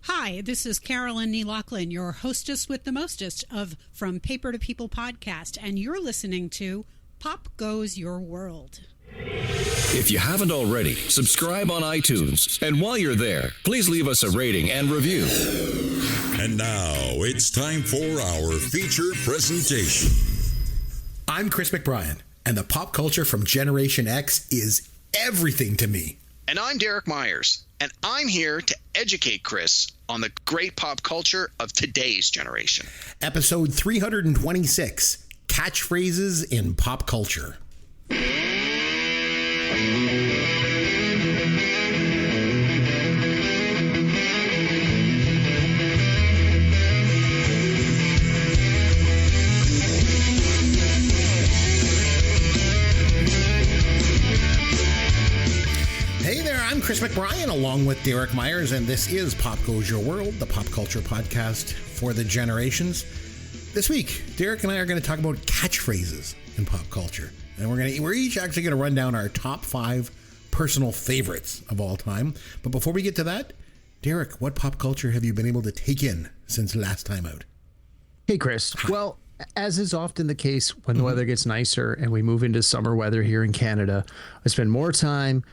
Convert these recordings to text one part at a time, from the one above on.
Hi, this is Carolyn Nee Lachlan, your hostess with the mostest of From Paper to People podcast, and you're listening to Pop Goes Your World. If you haven't already, subscribe on iTunes. And while you're there, please leave us a rating and review. And now it's time for our feature presentation. I'm Chris McBrien, and the pop culture from Generation X is everything to me. And I'm Derek Myers, and I'm here to educate Chris on the great pop culture of today's generation. Episode 326, Catchphrases in Pop Culture. I'm Chris McBrien along with Derek Myers, and this is Pop Goes Your World, the pop culture podcast for the generations. This week, Derek and I are going to talk about catchphrases in pop culture, and we're each actually going to run down our top 5 personal favorites of all time. But before we get to that, Derek, what pop culture have you been able to take in since last time out? Hey, Chris. Hi. Well, as is often the case when the weather gets nicer and we move into summer weather here in Canada, I spend more time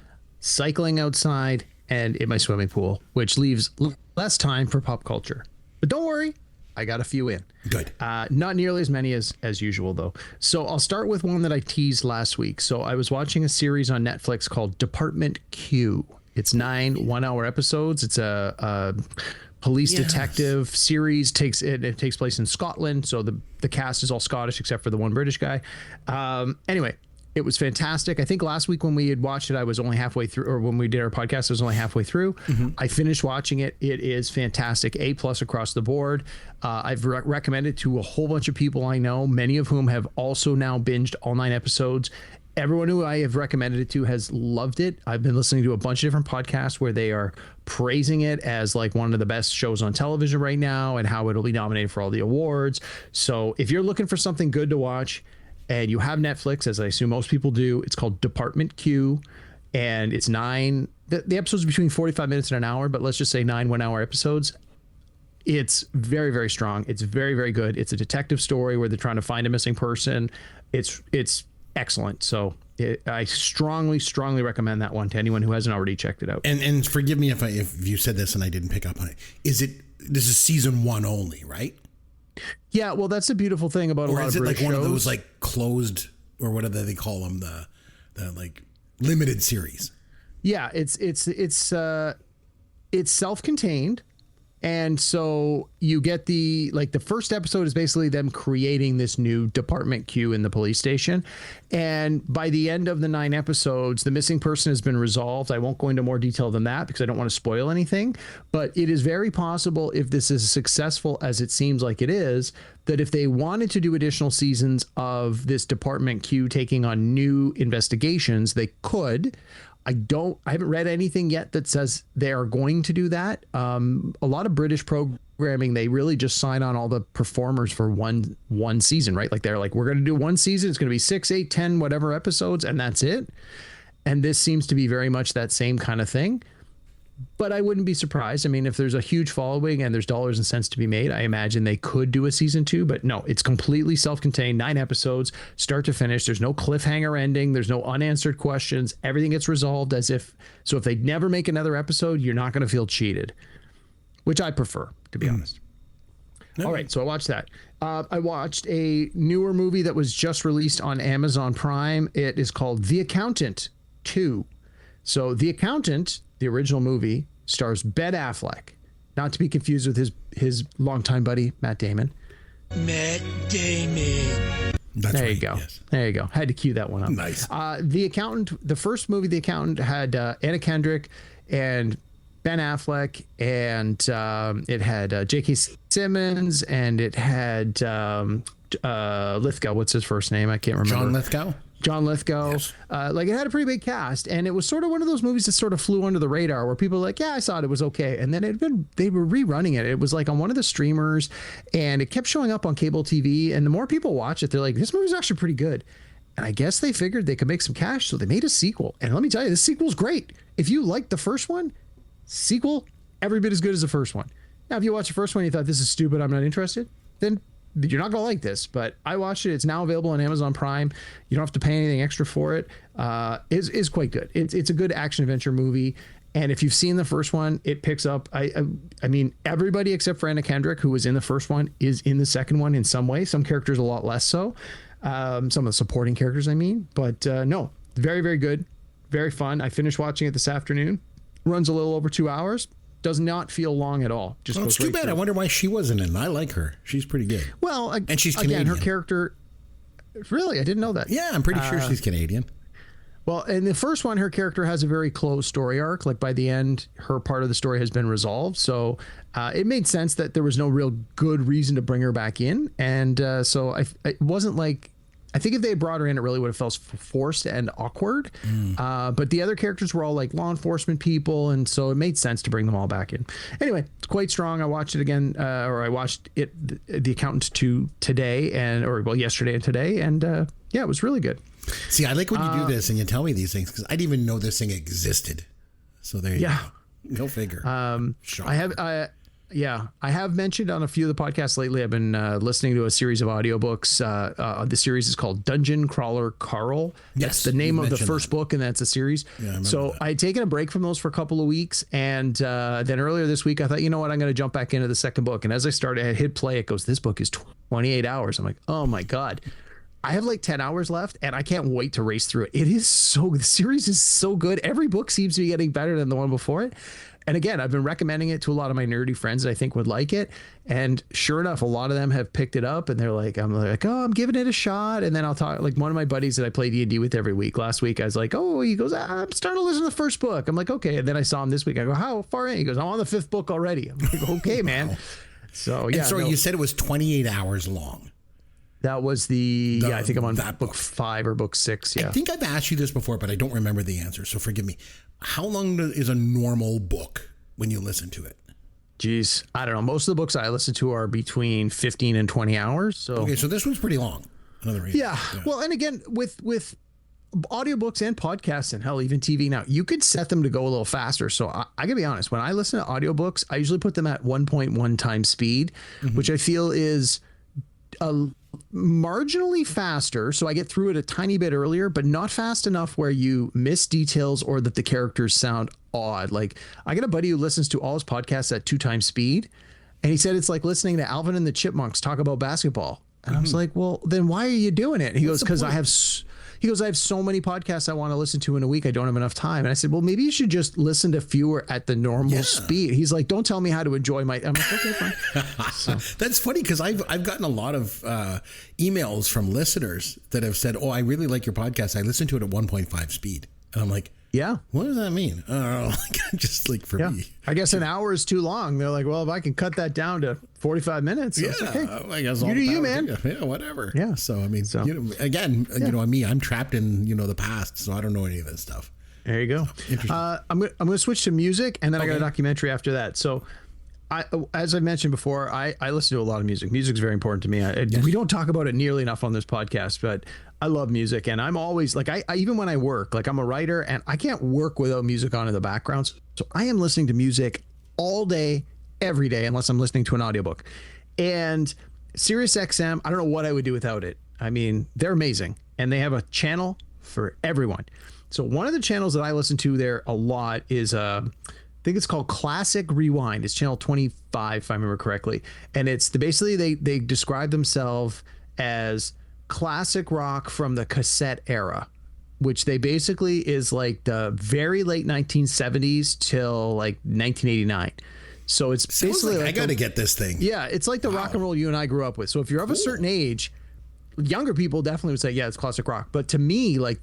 cycling outside and in my swimming pool, which leaves less time for pop culture. But don't worry, I got a few in. Good. Not nearly as many as usual, though. So I'll start with one that I teased last week. So I was watching a series on Netflix called Department Q. It's 9 1-hour episodes. It's a police detective series. It takes place in Scotland. So the cast is all Scottish except for the one British guy. Anyway, it was fantastic. I think last week when we had watched it, I was only halfway through, or when we did our podcast, I was only halfway through. I finished watching it. It is fantastic. A+ across the board. I've recommended to a whole bunch of people I know, many of whom have also now binged all 9 episodes. Everyone who I have recommended it to has loved it. I've been listening to a bunch of different podcasts where they are praising it as like one of the best shows on television right now and how it'll be nominated for all the awards. So if you're looking for something good to watch, and you have Netflix, as I assume most people do, it's called Department Q, and it's 9. The episodes are between 45 minutes and an hour, but let's just say 9 1-hour episodes. It's very, very strong. It's very, very good. It's a detective story where they're trying to find a missing person. It's excellent. So I strongly, strongly recommend that one to anyone who hasn't already checked it out. And forgive me if you said this and I didn't pick up on it. This is season 1 only, right? Yeah, well, that's the beautiful thing about a lot of British shows. Or is it like one of those like closed, or whatever they call them, the like limited series? Yeah, it's self-contained. And so you get the first episode is basically them creating this new Department Q in the police station. And by the end of the 9 episodes, the missing person has been resolved. I won't go into more detail than that because I don't want to spoil anything. But it is very possible, if this is as successful as it seems like it is, that if they wanted to do additional seasons of this Department Q taking on new investigations, they could. I haven't read anything yet that says they are going to do that. A lot of British programming, they really just sign on all the performers for one season, right? Like they're like, we're going to do one season. It's going to be 6, 8, 10, whatever episodes, and that's it. And this seems to be very much that same kind of thing. But I wouldn't be surprised. I mean, if there's a huge following and there's dollars and cents to be made, I imagine they could do a season 2. But no, it's completely self-contained, 9 episodes, start to finish. There's no cliffhanger ending. There's no unanswered questions. Everything gets resolved if they never make another episode, you're not going to feel cheated, which I prefer, to be honest. No. All right, so I watched that. I watched a newer movie that was just released on Amazon Prime. It is called The Accountant 2. So The Accountant, the original movie, stars Ben Affleck, not to be confused with his longtime buddy, Matt Damon. Matt Damon. That's there right, you go. Yes. There you go. Had to cue that one up. Nice. The Accountant, the first movie, The Accountant, had Anna Kendrick and Ben Affleck, and it had J.K. Simmons, and it had Lithgow. What's his first name? I can't remember. John Lithgow. John Lithgow. Yes. It had a pretty big cast, and it was sort of one of those movies that sort of flew under the radar where people were like, yeah, I saw it was okay. And then they were rerunning it. It was like on one of the streamers, and it kept showing up on cable TV. And the more people watch it, they're like, this movie's actually pretty good. And I guess they figured they could make some cash, so they made a sequel. And let me tell you, this sequel's great. If you liked the first one, sequel every bit as good as the first one. Now, if you watch the first one and you thought this is stupid, I'm not interested, then you're not going to like this. But I watched it. It's now available on Amazon Prime. You don't have to pay anything extra for it. It's quite good. It's a good action adventure movie. And if you've seen the first one, it picks up. I mean, everybody except for Anna Kendrick, who was in the first one, is in the second one in some way. Some characters a lot less so. Some of the supporting characters, I mean. But no, very, very good. Very fun. I finished watching it this afternoon. Runs a little over 2 hours. Does not feel long at all. Just it's too bad. I wonder why she wasn't in. I like her. She's pretty good. Well, and she's Canadian. Again, her character. Really, I didn't know that. Yeah, I'm pretty sure she's Canadian. Well, in the first one, her character has a very closed story arc. Like by the end, her part of the story has been resolved. So it made sense that there was no real good reason to bring her back in. And so it wasn't like, I think if they had brought her in, it really would have felt forced and awkward. But the other characters were all like law enforcement people. And so it made sense to bring them all back in. Anyway, it's quite strong. I watched it again, or I watched it, The Accountant today yesterday and today. And yeah, it was really good. See, I like when you do this and you tell me these things because I didn't even know this thing existed. So there you go. Go figure. I have mentioned on a few of the podcasts lately, I've been listening to a series of audiobooks. The series is called Dungeon Crawler Carl. That's the name of the first book, and that's a series. Yeah, so I had taken a break from those for a couple of weeks, and then earlier this week, I thought, you know what, I'm going to jump back into the second book. And as I started, I hit play. It goes, this book is 28 hours. I'm like, oh my God. I have like 10 hours left and I can't wait to race through it. The series is so good. Every book seems to be getting better than the one before it. And again, I've been recommending it to a lot of my nerdy friends that I think would like it. And sure enough, a lot of them have picked it up and they're like, I'm giving it a shot. And then I'll talk, like one of my buddies that I play D&D with every week. Last week, I was like, he goes, I'm starting to listen to the first book. I'm like, okay. And then I saw him this week. I go, how far in? He goes, I'm on the 5th book already. I'm like, okay, man. Wow. So yeah. You said it was 28 hours long. That was I think I'm on that book 5 or book 6. Yeah. I think I've asked you this before, but I don't remember the answer. So forgive me. How long is a normal book when you listen to it? Geez, I don't know. Most of the books I listen to are between 15 and 20 hours. So this one's pretty long. Another reason. Yeah. Well, and again, with audiobooks and podcasts and hell, even TV now, you could set them to go a little faster. So I gotta be honest, when I listen to audiobooks, I usually put them at 1.1 times speed, which I feel is marginally faster, so I get through it a tiny bit earlier, but not fast enough where you miss details or that the characters sound odd. Like I got a buddy who listens to all his podcasts at 2 times speed, and he said it's like listening to Alvin and the Chipmunks talk about basketball. And I was like, well, then why are you doing it? And he goes, because I have so many podcasts I want to listen to in a week. I don't have enough time. And I said, well, maybe you should just listen to fewer at the normal speed. He's like, don't tell me how to enjoy my. I'm like, okay, fine. So. That's funny because I've gotten a lot of emails from listeners that have said, oh, I really like your podcast. I listen to it at 1.5 speed. And I'm like, yeah, what does that mean? I don't know. Just like for me, I guess an hour is too long. They're like, well, if I can cut that down to 45 minutes, I guess you do you, man. Yeah, whatever. Yeah. So I mean, me, I'm trapped in the past, so I don't know any of this stuff. There you go. Interesting. I'm going to switch to music, and then I got a documentary after that. So. As I mentioned before, I listen to a lot of music. Music's very important to me. We don't talk about it nearly enough on this podcast, but I love music, and I'm always like, I even when I work, like I'm a writer, and I can't work without music on in the background. So I am listening to music all day, every day, unless I'm listening to an audiobook. And SiriusXM, I don't know what I would do without it. I mean, they're amazing, and they have a channel for everyone. So one of the channels that I listen to there a lot is I think it's called Classic Rewind. It's channel 25, if I remember correctly. And it's basically they describe themselves as classic rock from the cassette era, which they basically is like the very late 1970s till like 1989. So it's basically like I got to get this thing. Yeah, it's like the rock and roll you and I grew up with. So if you're of a certain age, younger people definitely would say, yeah, it's classic rock. But to me, like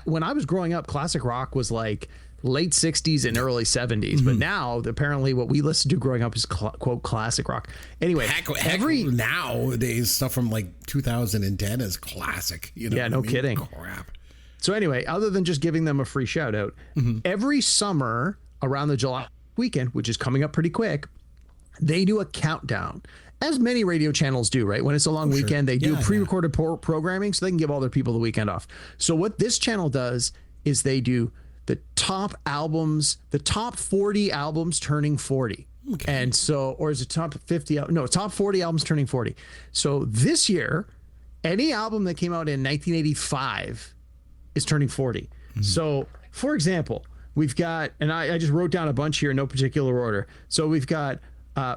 when I was growing up, classic rock was like late 60s and early 70s, but now apparently what we listened to growing up is quote classic rock. Anyway, every nowadays stuff from like 2010 is classic. No kidding. Crap. So anyway, other than just giving them a free shout out, every summer around the July weekend, which is coming up pretty quick, they do a countdown. As many radio channels do, right? When it's a long weekend, they do pre-recorded programming so they can give all their people the weekend off. So what this channel does is they do the top albums, the top 40 albums turning 40. Okay. And so, or is it top 50? No, top 40 albums turning 40. So this year, any album that came out in 1985 is turning 40. So, for example, we've got, and I just wrote down a bunch here in no particular order. So we've got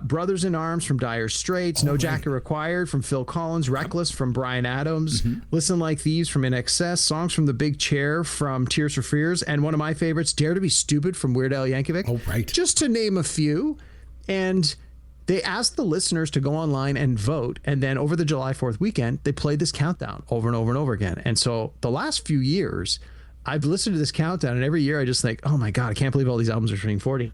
Brothers in Arms from Dire Straits, No Jacket Required from Phil Collins, Reckless from Bryan Adams, Listen Like Thieves from INXS, Songs from the Big Chair from Tears for Fears, and one of my favorites, Dare to Be Stupid from Weird Al Yankovic. Oh, right. Just to name a few. And they asked the listeners to go online and vote. And then over the July 4th weekend, they played this countdown over and over and over again. And so the last few years, I've listened to this countdown, and every year I just think, oh my God, I can't believe all these albums are turning 40.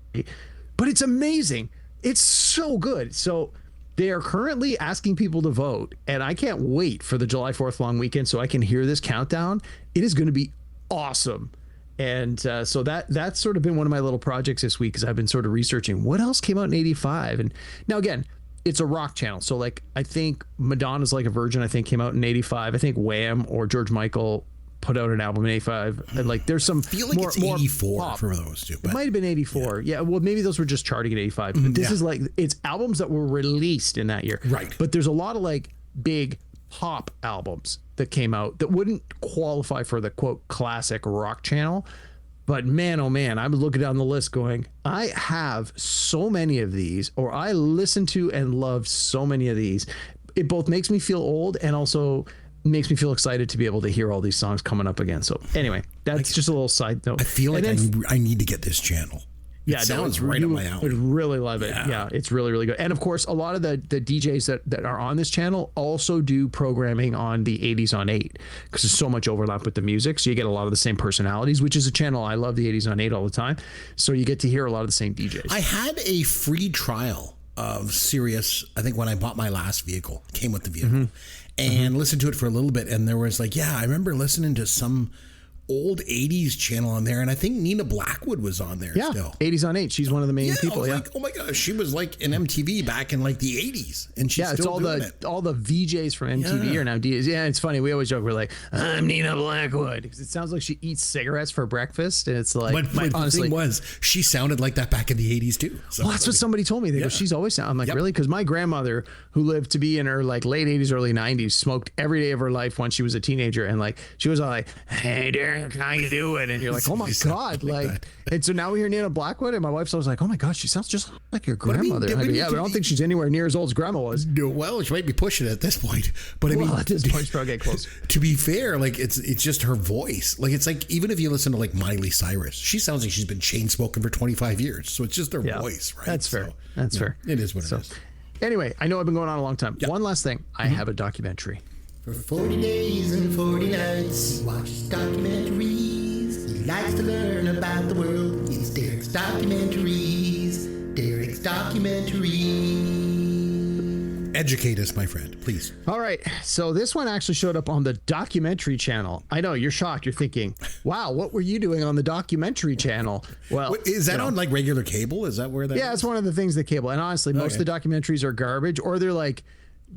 But it's amazing. It's so good. So they are currently asking people to vote, and I can't wait for the July 4th long weekend so I can hear this countdown. It is going to be awesome. And so that's sort of been one of my little projects this week, because I've been sort of researching what else came out in 85. And now, again, it's a rock channel. So, like, I think Madonna's Like a Virgin, I think, came out in 85. I think Wham or George Michael put out an album in 85. And, like, there's some I feel like it's 84 pop for those two. It might have been 84. Yeah, well, maybe those were just charting at 85. But this is like, it's albums that were released in that year. Right. But there's a lot of, like, big pop albums that came out that wouldn't qualify for the quote classic rock channel. But man, oh man, I'm looking down the list going, I have so many of these, or I listen to and love so many of these. It both makes me feel old and also makes me feel excited to be able to hear all these songs coming up again. So anyway, that's just a little side note. I feel like I need to get this channel. Yeah, it sounds right up my alley. I would really love it. Yeah, it's really, really good. And of course, a lot of the DJs that are on this channel also do programming on the 80s on 8, because there's so much overlap with the music. So you get a lot of the same personalities, which is a channel I love, the 80s on 8 all the time. So you get to hear a lot of the same DJs. I had a free trial of Sirius, I think when I bought my last vehicle, came with the vehicle, and listened to it for a little bit. And there was like, I remember listening to some old 80s channel on there, and I think Nina Blackwood was on there still. 80s on 8. She's one of the main people. I was like, oh my gosh, she was like in MTV back in like the 80s, and she's still doing it. All the VJs from MTV are now DJs. Yeah, it's funny. We always joke, we're like, I'm Nina Blackwood, because it sounds like she eats cigarettes for breakfast, and it's like, but honestly, the thing was, she sounded like that back in the 80s too. So well, that's what somebody told me. They go, she's always sound. I'm like, really? Because my grandmother, who lived to be in her like late 80s, early 90s, smoked every day of her life once she was a teenager, and like she was all like, hey Derek, how you doing? And you're like, oh my God, like and so now we hear Nina Blackwood, and my wife's always like, oh my gosh, she sounds just like your grandmother. But I don't think she's anywhere near as old as grandma was. No, well, she might be pushing it at this point, but I mean, at this point, she's probably getting close. To be fair, like it's just her voice. Like it's like, even if you listen to like Miley Cyrus, she sounds like she's been chain smoking for 25 years. So it's just her voice, right? That's fair. That's fair. It is what it is. Anyway, I know I've been going on a long time. One last thing, I have a documentary. For 40 days and 40 nights, watch documentaries. He likes to learn about the world. It's Derek's Documentaries. Derek's Documentaries. Educate us, my friend, please. All right. So this one actually showed up on the documentary channel. I know you're shocked. You're thinking, wow, what were you doing on the documentary channel? Well, is that on like regular cable? Is that where that is? It's one of the things that cable. And honestly, most of the documentaries are garbage, or they're like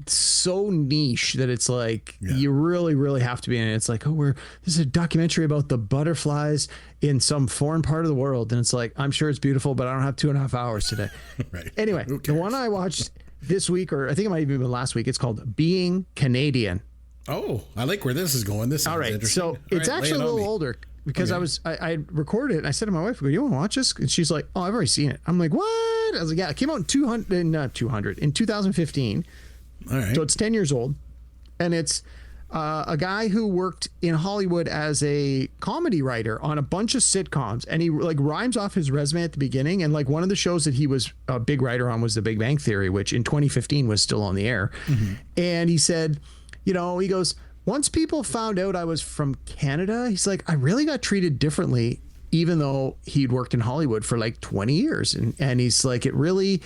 so niche that it's like you really, really have to be in it. It's like, this is a documentary about the butterflies in some foreign part of the world. And it's like, I'm sure it's beautiful, but I don't have 2.5 hours today. Right. Anyway, the one I watched this week, or I think it might even been last week, it's called Being Canadian. Oh, I like where this is going. This is all right. Interesting. So it's actually a little older, because I recorded it, and I said to my wife, you want to watch this? And she's like, oh, I've already seen it. I'm like, what? I was like, yeah, it came out in 2015. All right. So it's 10 years old, and it's a guy who worked in Hollywood as a comedy writer on a bunch of sitcoms, and he like rhymes off his resume at the beginning. And like one of the shows that he was a big writer on was The Big Bang Theory, which in 2015 was still on the air. And he said, he goes, once people found out I was from Canada, he's like, I really got treated differently, even though he'd worked in Hollywood for like 20 years. And he's like, it really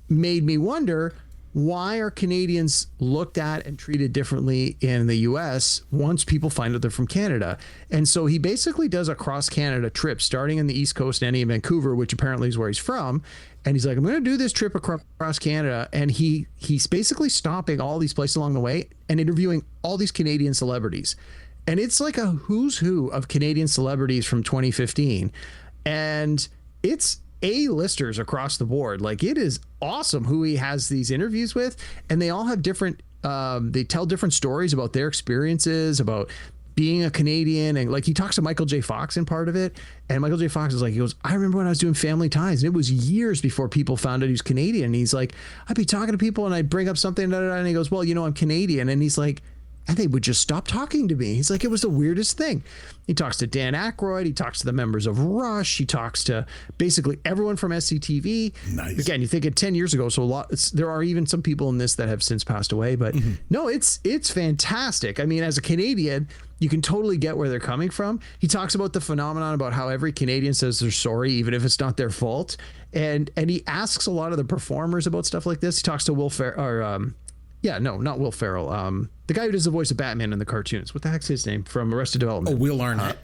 made me wonder, why are Canadians looked at and treated differently in the US once people find out they're from Canada? And so he basically does a cross Canada trip, starting in the East Coast and ending in Vancouver, which apparently is where he's from. And he's like, I'm going to do this trip across Canada. And he's basically stopping all these places along the way and interviewing all these Canadian celebrities. and it's like a who's who of Canadian celebrities from 2015, and it's A-listers across the board. Like, it is awesome who he has these interviews with, and they all have different they tell different stories about their experiences, about being a Canadian. And like, he talks to Michael J. Fox in part of it, and Michael J. Fox is like, he goes, I remember when I was doing Family Ties, and it was years before people found out he was Canadian. And he's like, I'd be talking to people and I'd bring up something, and he goes, well, I'm Canadian. And he's like, and they would just stop talking to me. He's like, it was the weirdest thing. He talks to Dan Aykroyd. He talks to the members of Rush. He talks to basically everyone from SCTV. Nice. Again, you think it 10 years ago, so there are even some people in this that have since passed away. But no, it's fantastic. I mean, as a Canadian, you can totally get where they're coming from. He talks about the phenomenon about how every Canadian says they're sorry, even if it's not their fault. And he asks a lot of the performers about stuff like this. He talks to Will Ferrell, not Will Ferrell. The guy who does the voice of Batman in the cartoons. What the heck's his name from Arrested Development? Oh, Will Arnett.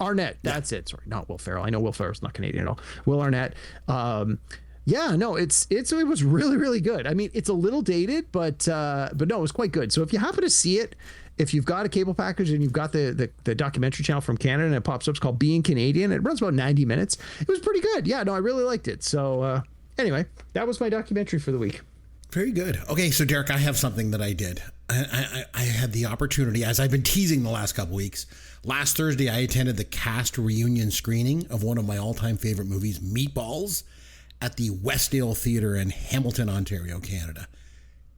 Arnett, that's it. Sorry, not Will Ferrell. I know Will Ferrell's not Canadian at all. Will Arnett. It was really, really good. I mean, it's a little dated, but no, it was quite good. So if you happen to see it, if you've got a cable package and you've got the documentary channel from Canada and it pops up, it's called Being Canadian. It runs about 90 minutes. It was pretty good. Yeah, no, I really liked it. So anyway, that was my documentary for the week. Very good. Okay, so Derek, I have something that I did. I had the opportunity, as I've been teasing the last couple weeks. Last Thursday, I attended the cast reunion screening of one of my all-time favorite movies, Meatballs, at the Westdale Theatre in Hamilton, Ontario, Canada.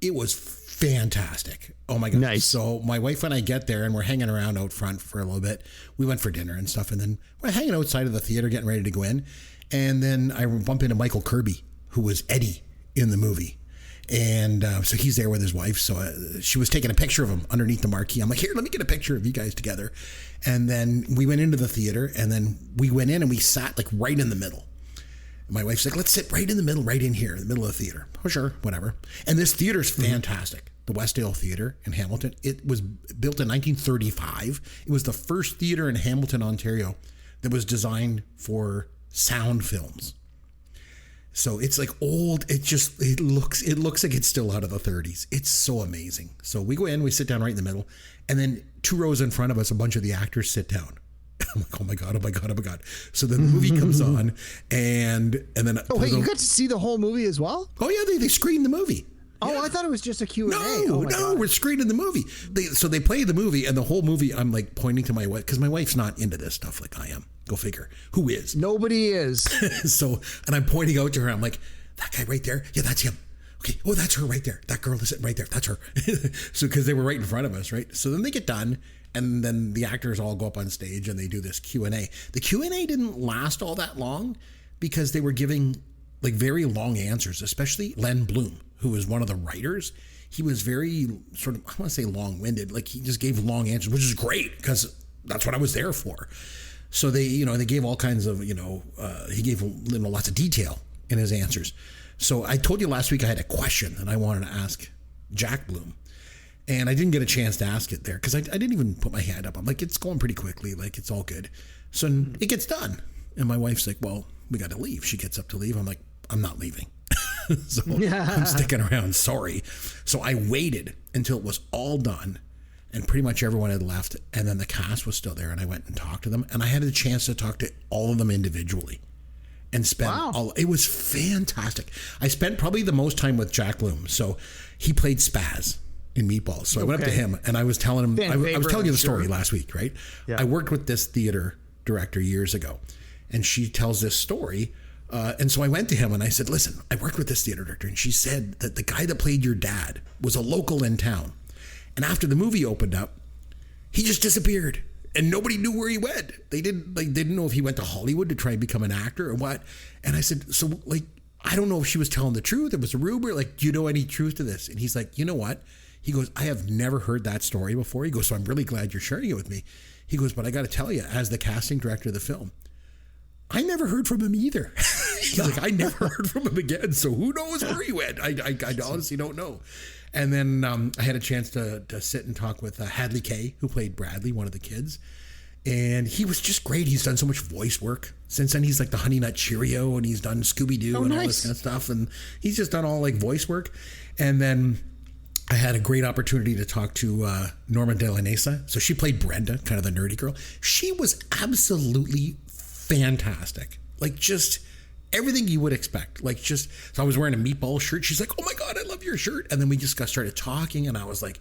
It was fantastic. Oh my God. Nice. So my wife and I get there and we're hanging around out front for a little bit. We went for dinner and stuff, and then we're hanging outside of the theater getting ready to go in. And then I bump into Michael Kirby, who was Eddie in the movie. And so he's there with his wife. So she was taking a picture of him underneath the marquee. I'm like, here, let me get a picture of you guys together. And then we went into the theater, and then we went in and we sat like right in the middle. And my wife's like, let's sit right in the middle, right in here, in the middle of the theater. Oh, sure, whatever. And this theater's fantastic. The Westdale Theatre in Hamilton. It was built in 1935. It was the first theater in Hamilton, Ontario that was designed for sound films. So it's like old. It looks like it's still out of the 30s. It's so amazing. So we go in, we sit down right in the middle, and then 2 rows in front of us, a bunch of the actors sit down. I'm like, oh my God. So then the movie comes on, and then you got to see the whole movie as well? Oh yeah, they screened the movie. Oh, yeah. I thought it was just a Q&A. No, we're screening the movie. So they play the movie, and the whole movie, I'm like pointing to my wife, because my wife's not into this stuff like I am. Go figure. Who is? Nobody is. And I'm pointing out to her, I'm like, that guy right there? Yeah, that's him. Okay, oh, that's her right there. That girl is sitting right there. That's her. So, because they were right in front of us, right? So then they get done, and then the actors all go up on stage, and they do this Q&A. The Q&A didn't last all that long, because they were giving like very long answers, especially Len Bloom, who was one of the writers. He was very sort of, I want to say long-winded. Like, he just gave long answers, which is great, because that's what I was there for. So they gave all kinds of, he gave lots of detail in his answers. So I told you last week I had a question that I wanted to ask Jack Bloom. And I didn't get a chance to ask it there because I didn't even put my hand up. I'm like, it's going pretty quickly. Like, it's all good. So it gets done. And my wife's like, well, we got to leave. She gets up to leave. I'm like, I'm not leaving. So I'm sticking around. Sorry. So I waited until it was all done. And pretty much everyone had left, and then the cast was still there, and I went and talked to them, and I had a chance to talk to all of them individually and spend it was fantastic. I spent probably the most time with Jack Bloom. So he played Spaz in Meatballs. So I went up to him, and I was telling him, I was telling you the story last week, right? Yeah. I worked with this theater director years ago, and she tells this story. And so I went to him and I said, listen, I worked with this theater director, and she said that the guy that played your dad was a local in town. And after the movie opened up, he just disappeared, and nobody knew where he went. They didn't know if he went to Hollywood to try and become an actor or what. And I said, so like, I don't know if she was telling the truth. It was a rumor. Like, do you know any truth to this? And he's like, you know what? He goes, I have never heard that story before. He goes, so I'm really glad you're sharing it with me. He goes, but I got to tell you, as the casting director of the film, I never heard from him either. He's like, I never heard from him again. So who knows where he went? I honestly don't know. And then I had a chance to sit and talk with Hadley Kay, who played Bradley, one of the kids. And he was just great. He's done so much voice work. Since then, he's like the Honey Nut Cheerio, and he's done Scooby-Doo and all this kind of stuff. And he's just done all like voice work. And then I had a great opportunity to talk to Norma De La Nesa. So she played Brenda, kind of the nerdy girl. She was absolutely fantastic. Like, just everything you would expect. Like, just, so I was wearing a meatball shirt. She's like, oh my God, I love your shirt. And then we just started talking, and I was like,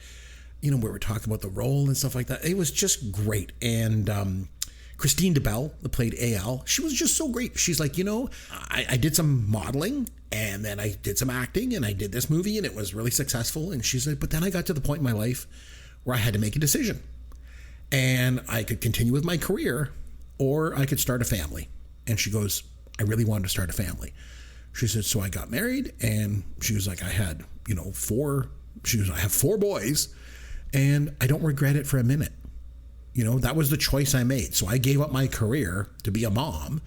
we were talking about the role and stuff like that. It was just great. And Christine DeBelle, that played AL, she was just so great. She's like, I did some modeling, and then I did some acting, and I did this movie, and it was really successful. And she's like, but then I got to the point in my life where I had to make a decision. And I could continue with my career, or I could start a family. And she goes, I really wanted to start a family. She said, so I got married, and she was like, I had, I have 4 boys, and I don't regret it for a minute. That was the choice I made. So I gave up my career to be a mom.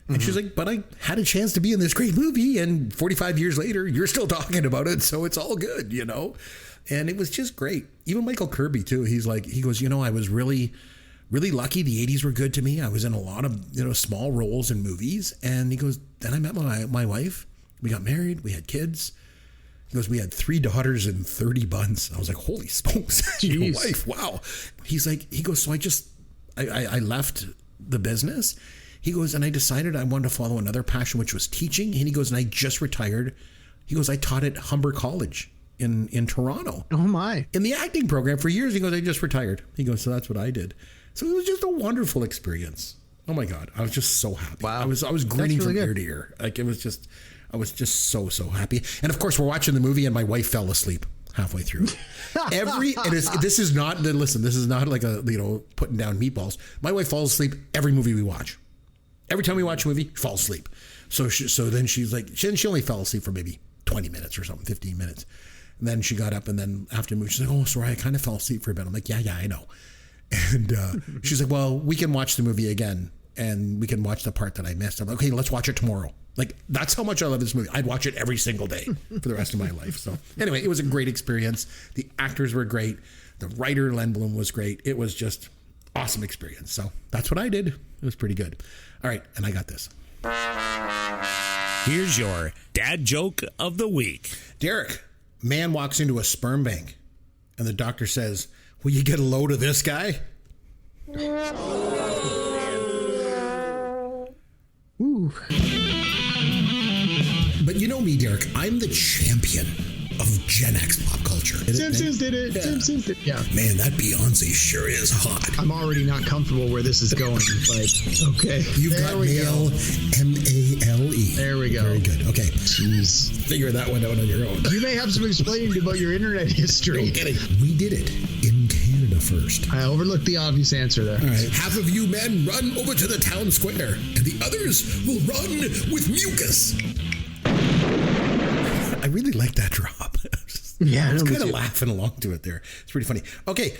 And she's like, but I had a chance to be in this great movie, and 45 years later, you're still talking about it, so it's all good, And it was just great. Even Michael Kirby, too. He goes, I was really, really lucky. The 80s were good to me. I was in a lot of, small roles in movies. And he goes, then I met my wife. We got married. We had kids. He goes, we had 3 daughters and 30 buns. I was like, holy smokes, your wife, wow. He goes, so I left the business. He goes, and I decided I wanted to follow another passion, which was teaching. And he goes, and I just retired. He goes, I taught at Humber College in Toronto. Oh my. In the acting program for years. He goes, I just retired. He goes, so that's what I did. So it was just a wonderful experience. Oh my God. I was just so happy. Wow. I was grinning from ear to ear. Like, it was just, I was just so happy. And of course, we're watching the movie, and my wife fell asleep halfway through. This is not like a, putting down meatballs. My wife falls asleep every movie we watch. Every time we watch a movie, she falls asleep. So then she's like, she only fell asleep for maybe 20 minutes or something, 15 minutes. And then she got up, and then after the movie, she's like, oh, sorry, I kind of fell asleep for a bit. I'm like, yeah, I know. And she's like, well, we can watch the movie again, and we can watch the part that I missed. I'm like, okay, let's watch it tomorrow. Like, that's how much I love this movie. I'd watch it every single day for the rest of my life. So anyway, it was a great experience. The actors were great. The writer, Len Bloom, was great. It was just awesome experience. So that's what I did. It was pretty good. All right, and I got this. Here's your dad joke of the week. Derek, man walks into a sperm bank, and the doctor says, will you get a load of this guy? Ooh. But you know me, Derek, I'm the champion of Gen X pop culture. Simpsons did it. Yeah. Simpsons did it. Yeah. Man, that Beyonce sure is hot. I'm already not comfortable where this is going. Like, okay. You've got mail, M-A-L-E. There we go. Very good. Okay. Jeez. Figure that one out on your own. You may have some explaining about your internet history. No kidding. We did it in Canada first. I overlooked the obvious answer there. All right. Half of you men run over to the town square, and the others will run with mucus. I really like that drop. Yeah, I was kind of laughing along to it there. It's pretty funny. Okay,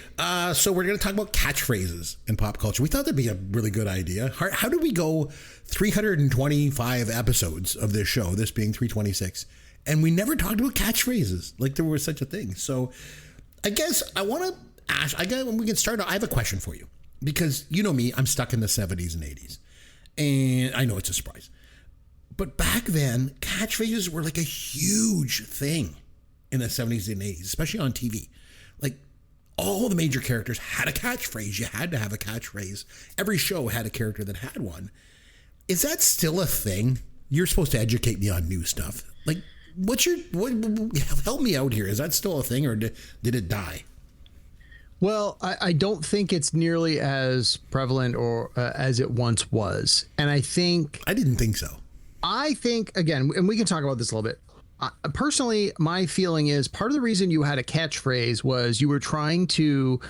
so we're going to talk about catchphrases in pop culture. We thought that'd be a really good idea. How do we go 325 episodes of this show, this being 326, and we never talked about catchphrases like there was such a thing? So I guess I want to ask, when we can start, I have a question for you. Because you know me, I'm stuck in the 70s and 80s. And I know it's a surprise. But back then, catchphrases were like a huge thing in the 70s and 80s, especially on TV. Like, all the major characters had a catchphrase. You had to have a catchphrase. Every show had a character that had one. Is that still a thing? You're supposed to educate me on new stuff. Like, help me out here. Is that still a thing, or did it die? Well, I don't think it's nearly as prevalent or as it once was. And I didn't think so. I think, again, and we can talk about this a little bit. Personally, my feeling is part of the reason you had a catchphrase was you were trying to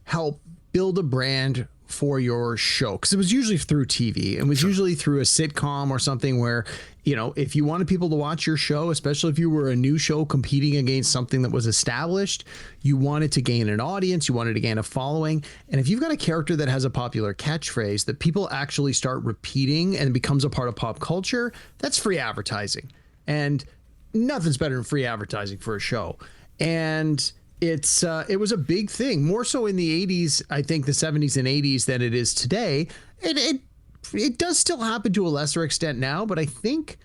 help build a brand for your show, because it was usually through TV. It was usually through a sitcom or something where, if you wanted people to watch your show, especially if you were a new show competing against something that was established, you wanted to gain an audience, you wanted to gain a following. And if you've got a character that has a popular catchphrase that people actually start repeating and becomes a part of pop culture, that's free advertising. And nothing's better than free advertising for a show. And it was a big thing, more so in the 80s, I think the 70s and 80s than it is today. It does still happen to a lesser extent now, but I think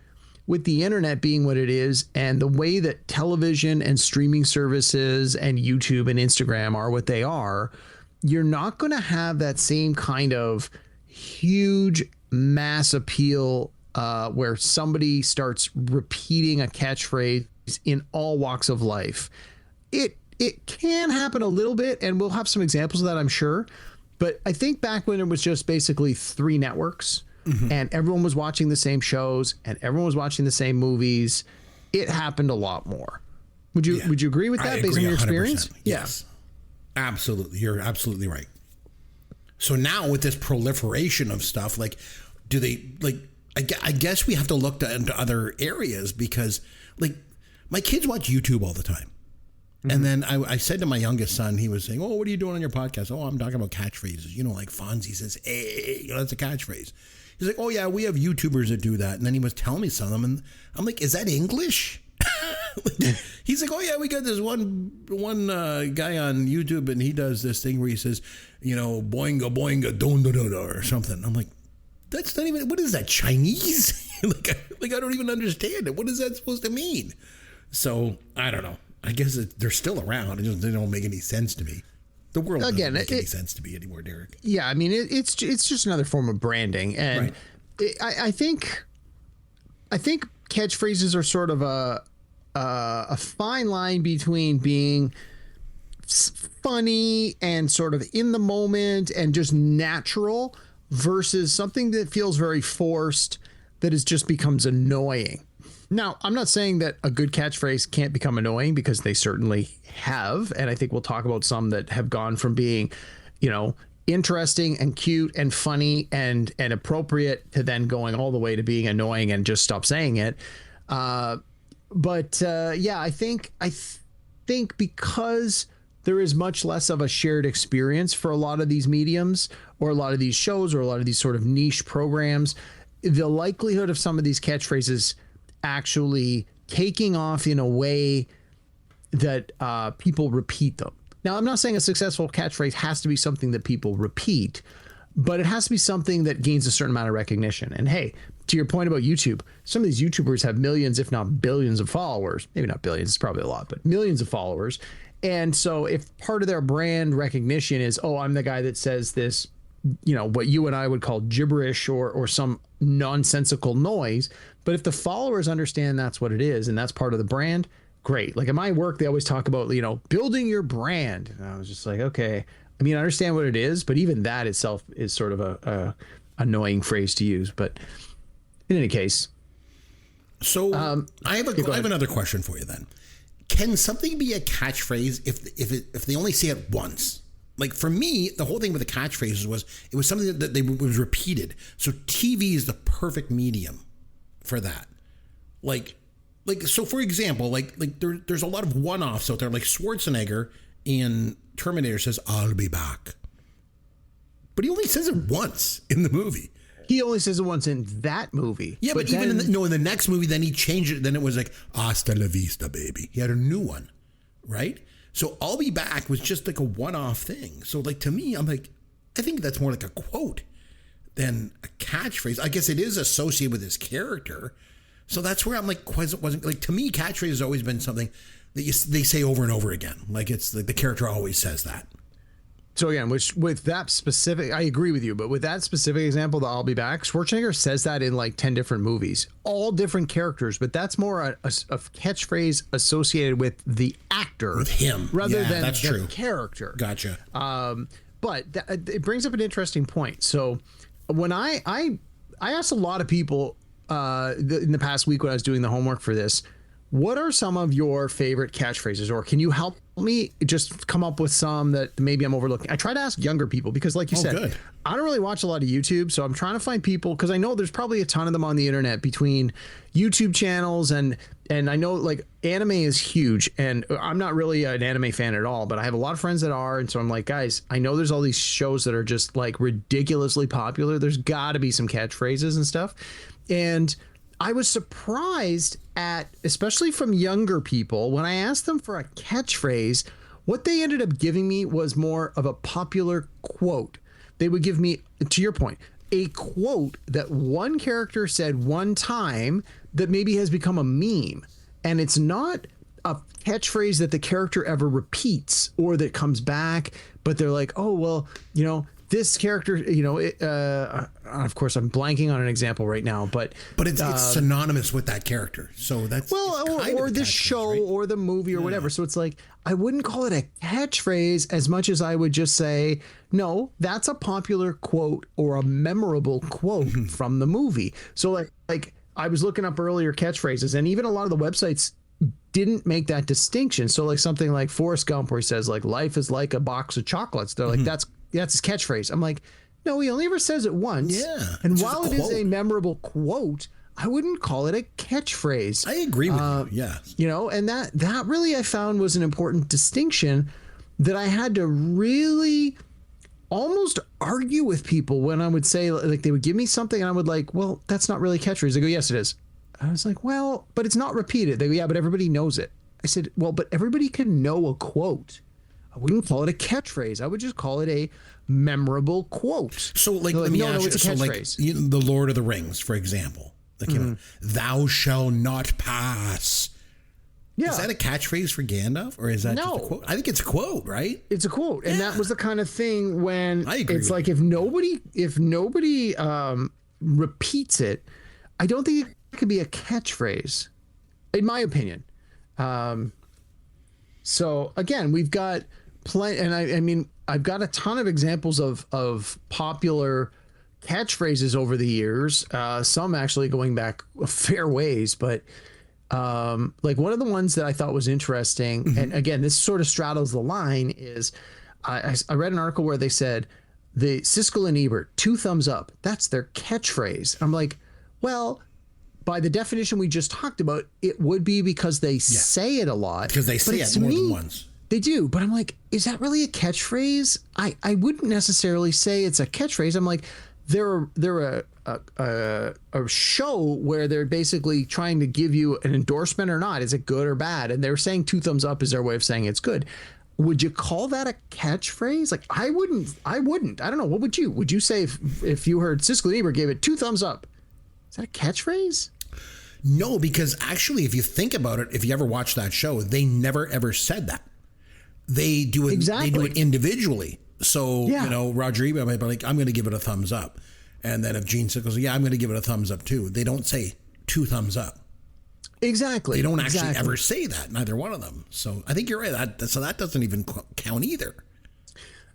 with the internet being what it is and the way that television and streaming services and YouTube and Instagram are what they are, you're not going to have that same kind of huge mass appeal where somebody starts repeating a catchphrase in all walks of life. It can happen a little bit, and we'll have some examples of that, I'm sure. But I think back when it was just basically 3 networks, and everyone was watching the same shows and everyone was watching the same movies, it happened a lot more. Would you agree with that based on your experience? 100%. Yes, absolutely. You're absolutely right. So now with this proliferation of stuff, like, do they like? I guess we have to look into other areas because, like, my kids watch YouTube all the time. And then I said to my youngest son, he was saying, "Oh, what are you doing on your podcast?" "Oh, I'm talking about catchphrases. You know, like Fonzie says, hey, that's a catchphrase." He's like, "Oh, yeah, we have YouTubers that do that." And then he was telling me some of them. And I'm like, "Is that English?" He's like, "Oh, yeah, we got this one guy on YouTube and he does this thing where he says, you know, boinga, boinga, don, da, da, da, or something." I'm like, that's not even, what is that, Chinese? like I don't even understand it. What is that supposed to mean? So I don't know. I guess they're still around. They don't make any sense to me. The world doesn't make any sense to me anymore, Derek. Yeah, I mean, it's just another form of branding, and I think catchphrases are sort of a fine line between being funny and sort of in the moment and just natural versus something that feels very forced that just becomes annoying. Now, I'm not saying that a good catchphrase can't become annoying, because they certainly have. And I think we'll talk about some that have gone from being, you know, interesting and cute and funny and appropriate to then going all the way to being annoying and just stop saying it. Yeah, I think because there is much less of a shared experience for a lot of these mediums or a lot of these shows or a lot of these sort of niche programs, the likelihood of some of these catchphrases actually taking off in a way that people repeat them. Now, I'm not saying a successful catchphrase has to be something that people repeat, but it has to be something that gains a certain amount of recognition. And hey, to your point about YouTube, some of these YouTubers have millions, if not billions of followers. Maybe not billions, it's probably a lot, but millions of followers. And so if part of their brand recognition is, oh, I'm the guy that says this, you know, what you and I would call gibberish or some nonsensical noise. But if the followers understand that's what it is and that's part of the brand, great. Like in my work, they always talk about, you know, building your brand. And I was just like, okay, I mean, I understand what it is, but even that itself is sort of a annoying phrase to use. But in any case. So I have another question for you then. Can something be a catchphrase if they only say it once? Like for me, the whole thing with the catchphrases was it was something that was repeated. So TV is the perfect medium for that. Like so for example, like there's a lot of one-offs out there. Like Schwarzenegger in Terminator says, "I'll be back," but he only says it once in the movie. He only says it once in that movie. Yeah, but even in the next movie, then he changed it. Then it was like, "Hasta la vista, baby." He had a new one, right? So "I'll be back" was just like a one-off thing. So like to me, I'm like, I think that's more like a quote than a catchphrase. I guess it is associated with his character. So that's where I'm like, wasn't like, to me, catchphrase has always been something that they say over and over again. Like it's like the character always says that. So again, with that specific, I agree with you, but with that specific example, the "I'll be back," Schwarzenegger says that in like 10 different movies, all different characters, but that's more a catchphrase associated with the actor, with him, rather than that's the true. character. Gotcha. But it brings up an interesting point. So when I asked a lot of people in the past week when I was doing the homework for this, what are some of your favorite catchphrases, or can you help me just come up with some that maybe I'm overlooking? I try to ask younger people because, like you said, good. I don't really watch a lot of YouTube, so I'm trying to find people, because I know there's probably a ton of them on the internet between YouTube channels and I know like anime is huge, and I'm not really an anime fan at all, but I have a lot of friends that are, and so I'm like, guys, I know there's all these shows that are just like ridiculously popular. There's got to be some catchphrases and stuff, and I was surprised at, especially from younger people, when I asked them for a catchphrase, what they ended up giving me was more of a popular quote. They would give me, to your point, a quote that one character said one time that maybe has become a meme. And it's not a catchphrase that the character ever repeats or that comes back, but they're like, oh, well, you know, this character, you know, of course, I'm blanking on an example right now, but it's synonymous with that character. So that's or the show, right? Or the movie or whatever. So it's like, I wouldn't call it a catchphrase as much as I would just say, no, that's a popular quote or a memorable quote from the movie. So like I was looking up earlier catchphrases, and even a lot of the websites didn't make that distinction. So like something like Forrest Gump, where he says like, life is like a box of chocolates. They're like, that's his catchphrase. I'm like, no, he only ever says it once. Yeah. And while it is a memorable quote, I wouldn't call it a catchphrase. I agree with you. Yeah. You know, and that really I found was an important distinction that I had to really almost argue with people when I would say, like, they would give me something and I would like, well, that's not really a catchphrase. They go, yes, it is. I was like, well, but it's not repeated. They go, yeah, but everybody knows it. I said, well, but everybody can know a quote. I wouldn't call it a catchphrase. I would just call it a memorable quote. So, like, let me ask you, so like, the Lord of the Rings, for example, like, you know, thou shall not pass. Yeah. Is that a catchphrase for Gandalf, or is that just a quote? I think it's a quote, right? It's a quote, and that was the kind of thing when it's like, if nobody repeats it, I don't think it could be a catchphrase, in my opinion. So again, we've got plenty, and I mean, I've got a ton of examples of popular catchphrases over the years. Some actually going back a fair ways, but like one of the ones that I thought was interesting, and again, this sort of straddles the line, is I read an article where they said the Siskel and Ebert 2 thumbs up. That's their catchphrase. I'm like, well, by the definition we just talked about, it would be because they say it a lot. Because they say it more than once. They do. But I'm like, is that really a catchphrase? I wouldn't necessarily say it's a catchphrase. I'm like, they're a show where they're basically trying to give you an endorsement or not. Is it good or bad? And they're saying 2 thumbs up is their way of saying it's good. Would you call that a catchphrase? Like, I wouldn't. I don't know. What would you? Would you say if you heard Siskel and Ebert gave it 2 thumbs up? Is that a catchphrase? No, because actually, if you think about it, if you ever watch that show, they never ever said that. They do it. Exactly. They do it individually. So you know, Roger Ebert might be like, "I'm going to give it a thumbs up," and then if Gene Sickles, I'm going to give it a thumbs up too. They don't say 2 thumbs up. Exactly. They don't actually ever say that. Neither one of them. So I think you're right. So that doesn't even count either.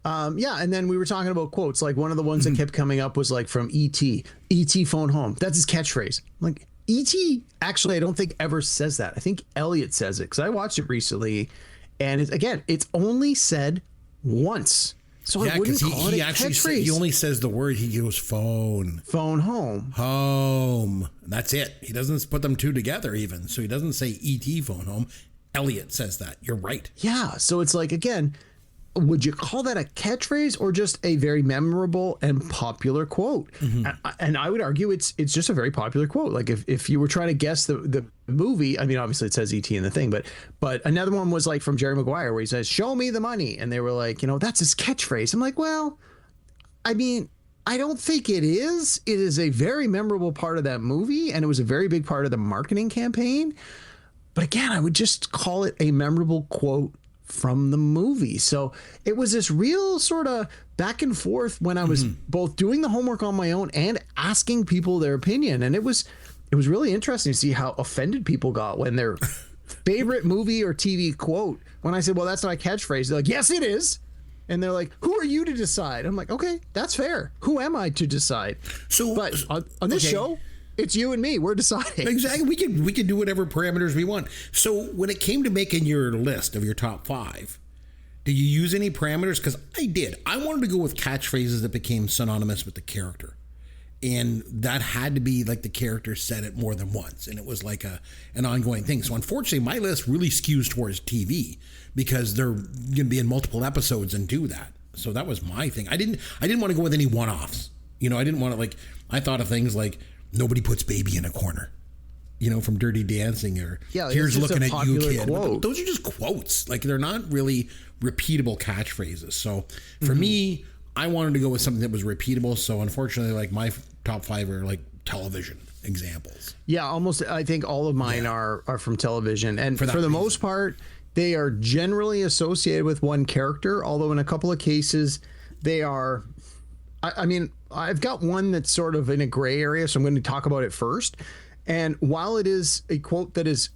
And then we were talking about quotes. Like one of the ones that kept coming up was like from E.T. E.T. phone home. That's his catchphrase. I'm like, E.T. actually, I don't think ever says that. I think Elliot says it because I watched it recently, and it's only said once. So I wouldn't call it a catchphrase. He only says the word. He goes phone home. And that's it. He doesn't put them 2 together even. So he doesn't say E.T. phone home. Elliot says that. You're right. Yeah. So it's like, again, would you call that a catchphrase or just a very memorable and popular quote? And I would argue it's just a very popular quote. Like if you were trying to guess the movie, I mean, obviously it says E.T. in the thing, but another one was like from Jerry Maguire where he says, "Show me the money." And they were like, you know, that's his catchphrase. I'm like, well, I mean, I don't think it is. It is a very memorable part of that movie, and it was a very big part of the marketing campaign. But again, I would just call it a memorable quote from the movie. So it was this real sort of back and forth when I was both doing the homework on my own and asking people their opinion. And it was really interesting to see how offended people got when their favorite movie or TV quote, when I said, well, that's not a catchphrase, they're like, yes, it is. And they're like, who are you to decide? I'm like, okay, that's fair. Who am I to decide? But on this show, it's you and me. We're deciding. Exactly. We can do whatever parameters we want. So when it came to making your list of your top 5, did you use any parameters? Because I did. I wanted to go with catchphrases that became synonymous with the character. And that had to be like the character said it more than once. And it was like an ongoing thing. So unfortunately, my list really skews towards TV because they're going to be in multiple episodes and do that. So that was my thing. I didn't want to go with any one-offs. You know, I didn't want to I thought of things like, nobody puts baby in a corner, you know, from Dirty Dancing, or here's looking at you, kid. Those are just quotes. Like, they're not really repeatable catchphrases. So for me, I wanted to go with something that was repeatable. So unfortunately, like my top 5 are like television examples. Yeah, almost. I think all of mine are from television, and for the most part, they are generally associated with one character. Although in a couple of cases, they are. I mean, I've got one that's sort of in a gray area, so I'm going to talk about it first. And while it is a quote that is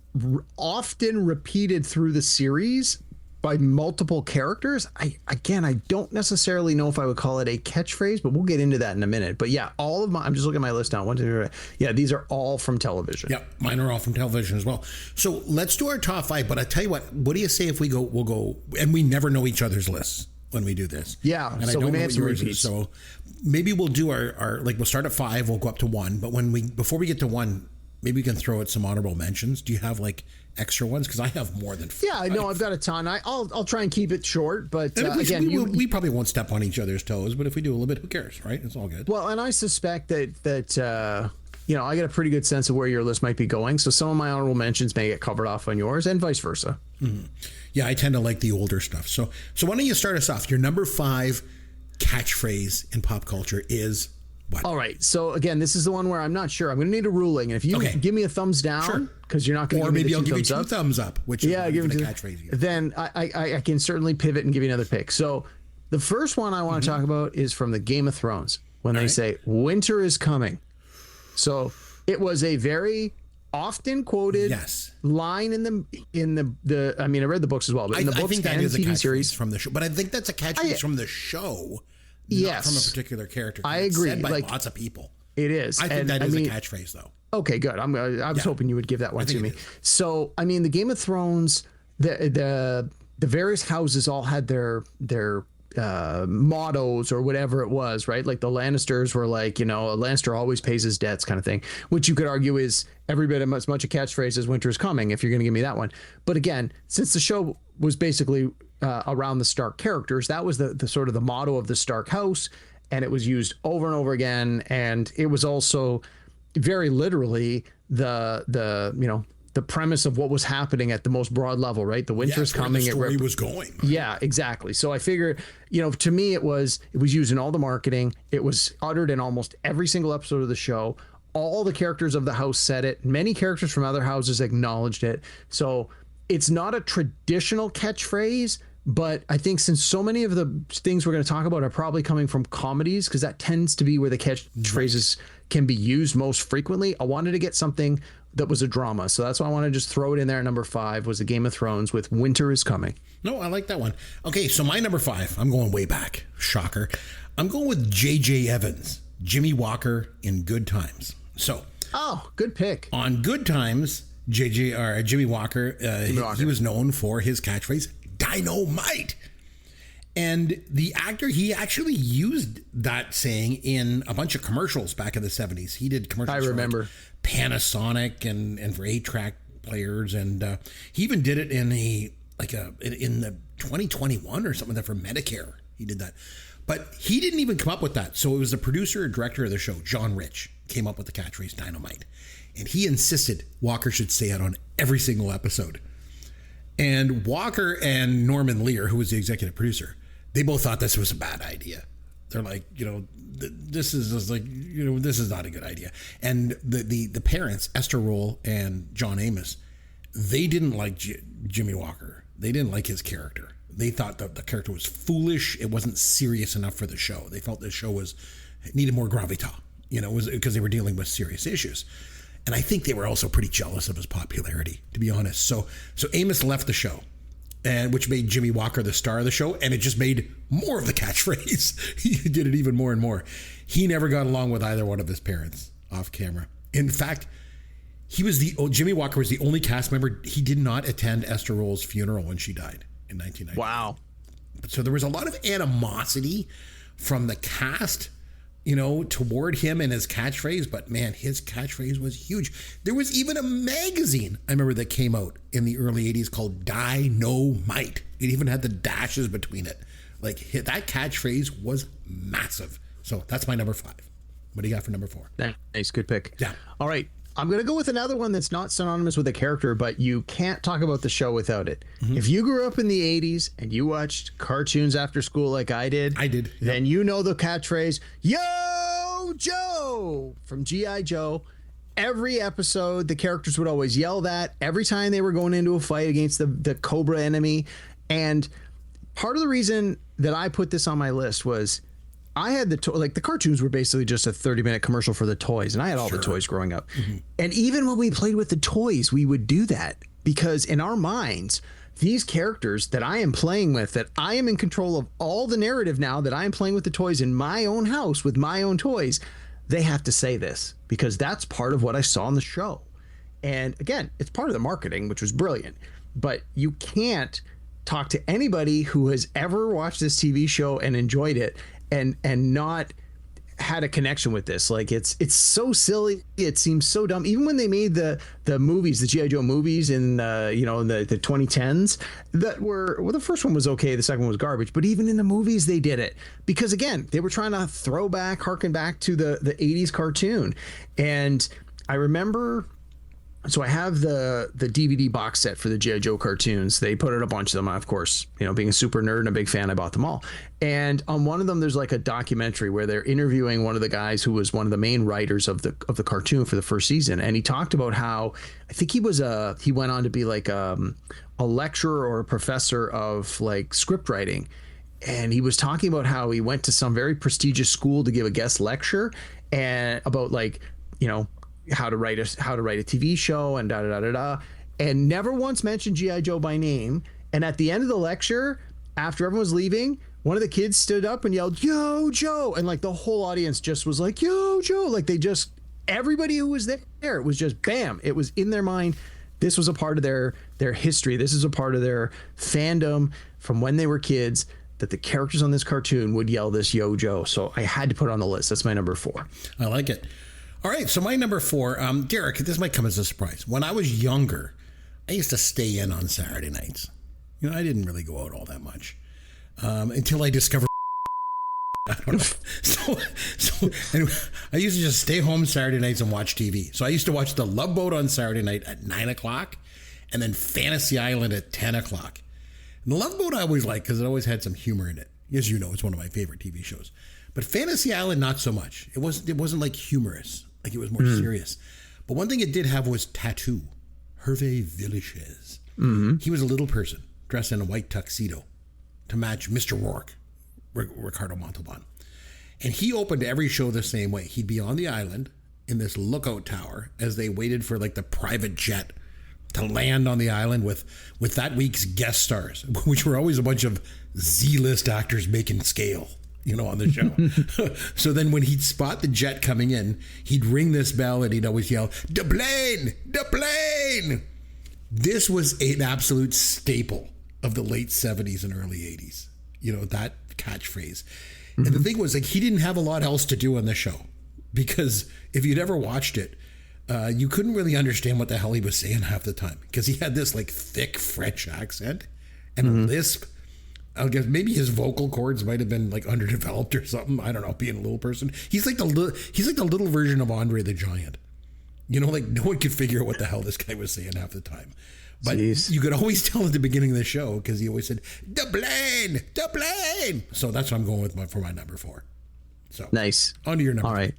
often repeated through the series by multiple characters, I don't necessarily know if I would call it a catchphrase, but we'll get into that in a minute. But yeah, all of my, I'm just looking at my list now. 1, 2, 3. Yeah, these are all from television. Yep, mine are all from television as well. So let's do our top 5. But I tell you what do you say if we'll go, and we never know each other's lists when we do this. Yeah, and so we may have some repeats. So maybe we'll do our like we'll start at 5, we'll go up to 1. But before we get to 1, maybe we can throw out some honorable mentions. Do you have like extra ones? Because I have more than 5. Yeah, I know I've got a ton. I'll try and keep it short, but we probably won't step on each other's toes. But if we do a little bit, who cares, right? It's all good. Well, and I suspect that I get a pretty good sense of where your list might be going. So some of my honorable mentions may get covered off on yours, and vice versa. Mm-hmm. Yeah, I tend to like the older stuff. So why don't you start us off? Your number 5 catchphrase in pop culture is what? All right. So again, this is the one where I'm not sure. I'm going to need a ruling. And if you give me a thumbs down, because you're not going to give me maybe the I'll give you 2 up, thumbs up, which is give the me catchphrase. Then I can certainly pivot and give you another pick. So the first one I want to talk about is from the Game of Thrones when they say winter is coming. So it was a very often quoted line in the I mean, I read the books as well, but in the books think that and is the a TV catchphrase series from the show. But I think that's a catchphrase from the show, not from a particular character. I agree. It's said by lots of people. It is. I think that is a catchphrase, though. Okay, good. I was hoping you would give that one to me. So, I mean, the Game of Thrones, the various houses all had their mottos or whatever it was, right? Like the Lannisters were like, a Lannister always pays his debts kind of thing, which you could argue is every bit as much a catchphrase as winter is coming, if you're going to give me that one. But again, since the show was basically around the Stark characters, that was the sort of the motto of the Stark house, and it was used over and over again. And it was also very literally the premise of what was happening at the most broad level, right? The winter's coming. The story was going. Right? Yeah, exactly. So I figured, to me, it was used in all the marketing. It was uttered in almost every single episode of the show. All the characters of the house said it. Many characters from other houses acknowledged it. So it's not a traditional catchphrase, but I think since so many of the things we're going to talk about are probably coming from comedies, because that tends to be where the catchphrases can be used most frequently, I wanted to get something that was a drama. So that's why I want to just throw it in there. Number 5 was the Game of Thrones with winter is coming. No, I like that one. Okay, so my number 5, I'm going way back. Shocker. I'm going with J.J. Evans, Jimmy Walker in Good Times. So, good pick. On Good Times, Jimmy Walker, he was known for his catchphrase, dynamite. And the actor, he actually used that saying in a bunch of commercials back in the 70s. He did commercials. I remember. For Panasonic and for 8-track players, and he even did it in the 2021 or something for Medicare. He did that, but he didn't even come up with that. So it was the producer or director of the show, John Rich, came up with the catchphrase dynamite, and he insisted Walker should say it on every single episode. And Walker and Norman Lear, who was the executive producer, they both thought this was a bad idea. They're like, this is just like, this is not a good idea. And the parents, Esther Roll and John Amos, they didn't like Jimmy Walker. They didn't like his character. They thought that the character was foolish. It wasn't serious enough for the show. They felt the show needed more gravitas, because they were dealing with serious issues. And I think they were also pretty jealous of his popularity, to be honest. So Amos left the show, and which made Jimmy Walker the star of the show, and it just made more of the catchphrase. He did it even more and more. He never got along with either one of his parents off camera. In fact, Jimmy Walker was the only cast member. He did not attend Esther Roll's funeral when she died in 1990. Wow. So there was a lot of animosity from the cast, toward him and his catchphrase, but man, his catchphrase was huge. There was even a magazine, I remember, that came out in the early 80s called Dynamite. It even had the dashes between it. Like, that catchphrase was massive. So that's my number 5. What do you got for number 4? Nice, good pick. Yeah. All right. I'm going to go with another one that's not synonymous with a character, but you can't talk about the show without it. Mm-hmm. If you grew up in the 80s and you watched cartoons after school like I did, then you know the catchphrase, Yo, Joe, from G.I. Joe. Every episode, the characters would always yell that every time they were going into a fight against the Cobra enemy. And part of the reason that I put this on my list was I had the cartoons were basically just a 30-minute commercial for the toys, and I had all the toys growing up. Mm-hmm. And even when we played with the toys, we would do that because in our minds, these characters that I am playing with, that I am in control of all the narrative now, that I am playing with the toys in my own house with my own toys, they have to say this because that's part of what I saw on the show. And again, it's part of the marketing, which was brilliant, but you can't talk to anybody who has ever watched this TV show and enjoyed it and not had a connection with this. Like it's so silly. It seems so dumb. Even when they made the movies, the G.I. Joe movies in the 2010s, that were, well, the first one was okay, the second one was garbage, but even in the movies they did it because again, they were trying to harken back to the 80s cartoon. And I remember, so I have the DVD box set for the G.I. Joe cartoons. They put out a bunch of them. Of course, being a super nerd and a big fan, I bought them all. And on one of them, there's like a documentary where they're interviewing one of the guys who was one of the main writers of the cartoon for the first season. And he talked about how, I think he went on to be like a lecturer or a professor of like script writing. And he was talking about how he went to some very prestigious school to give a guest lecture and about like, how to write a TV show and and never once mentioned G.I. Joe by name. And at the end of the lecture, after everyone was leaving, one of the kids stood up and yelled, Yo, Joe. And like the whole audience just was like, Yo, Joe. Like everybody who was there, it was just bam. It was in their mind. This was a part of their history. This is a part of their fandom from when they were kids, that the characters on this cartoon would yell this Yo, Joe. So I had to put it on the list. That's my number 4. I like it. All right, so my number 4, Derek, this might come as a surprise. When I was younger, I used to stay in on Saturday nights. I didn't really go out all that much until I discovered. I don't know. So anyway, I used to just stay home Saturday nights and watch TV. So I used to watch The Love Boat on Saturday night at 9 o'clock and then Fantasy Island at 10 o'clock. And The Love Boat I always liked because it always had some humor in it. As you know, it's one of my favorite TV shows. But Fantasy Island, not so much. It wasn't like humorous. Like it was more serious. But one thing it did have was Tattoo. Hervé Villechaize. Mm-hmm. He was a little person dressed in a white tuxedo to match Mr. Rourke, Ricardo Montalban. And he opened every show the same way. He'd be on the island in this lookout tower as they waited for like the private jet to land on the island with that week's guest stars, which were always a bunch of Z-list actors making scale. On the show. So then when he'd spot the jet coming in, he'd ring this bell and he'd always yell, "The plane! The plane!" This was an absolute staple of the late 70s and early 80s. That catchphrase. Mm-hmm. And the thing was, like, he didn't have a lot else to do on the show because if you'd ever watched it, you couldn't really understand what the hell he was saying half the time because he had this like thick French accent and a lisp. I guess maybe his vocal cords might have been like underdeveloped or something. I don't know. Being a little person, he's like the little version of Andre the Giant. Like no one could figure out what the hell this guy was saying half the time. But you could always tell at the beginning of the show because he always said the plane. So that's what I'm going with for my number 4. So nice. On to your number. All right.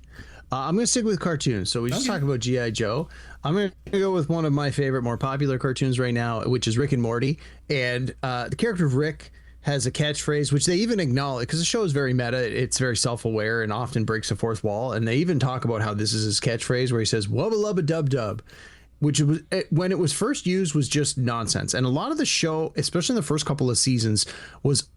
I'm going to stick with cartoons. So we just talked about G.I. Joe. I'm going to go with one of my favorite, more popular cartoons right now, which is Rick and Morty. And the character of Rick has a catchphrase, which they even acknowledge, because the show is very meta. It's very self-aware and often breaks the fourth wall. And they even talk about how this is his catchphrase, where he says, "Wubba lubba dub dub," which was, when it was first used, was just nonsense. And a lot of the show, especially in the first couple of seasons, was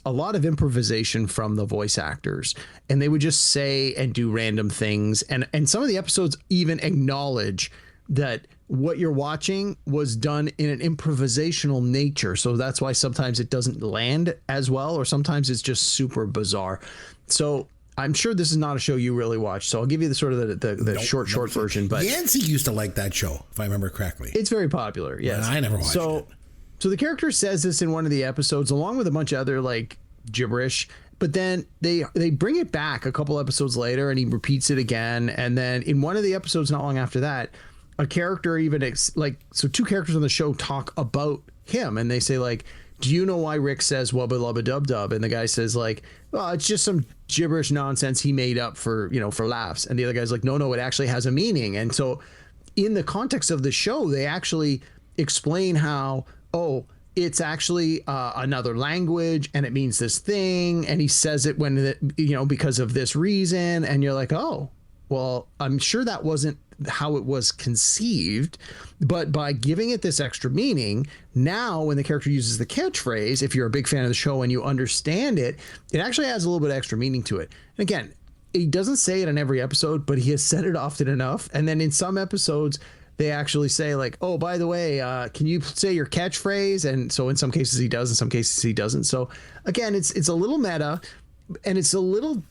a lot of improvisation from the voice actors. And they would just say and do random things. And some of the episodes even acknowledge that what you're watching was done in an improvisational nature. So that's why sometimes it doesn't land as well, or sometimes it's just super bizarre. So I'm sure this is not a show you really watch. So I'll give you the sort of the short version. But Yancey used to like that show, if I remember correctly. It's very popular. Yes. Well, I never watched it. So the character says this in one of the episodes, along with a bunch of other like gibberish. But then they bring it back a couple episodes later, and he repeats it again. And then in one of the episodes, not long after that, a character even so two characters on the show talk about him, and they say like, do you know why Rick says wubba lubba dub dub? And the guy says like, well, it's just some gibberish nonsense he made up for laughs. And the other guy's like, no, it actually has a meaning. And so in the context of the show, they actually explain how, it's actually another language, and it means this thing, and he says it when because of this reason, and you're like, oh, well, I'm sure that wasn't how it was conceived, but by giving it this extra meaning, now when the character uses the catchphrase, if you're a big fan of the show and you understand it, it actually adds a little bit of extra meaning to it. And again, he doesn't say it in every episode, but he has said it often enough. And then in some episodes, they actually say like, oh, by the way, can you say your catchphrase? And so in some cases he does, in some cases he doesn't. So again, it's a little meta, and it's a little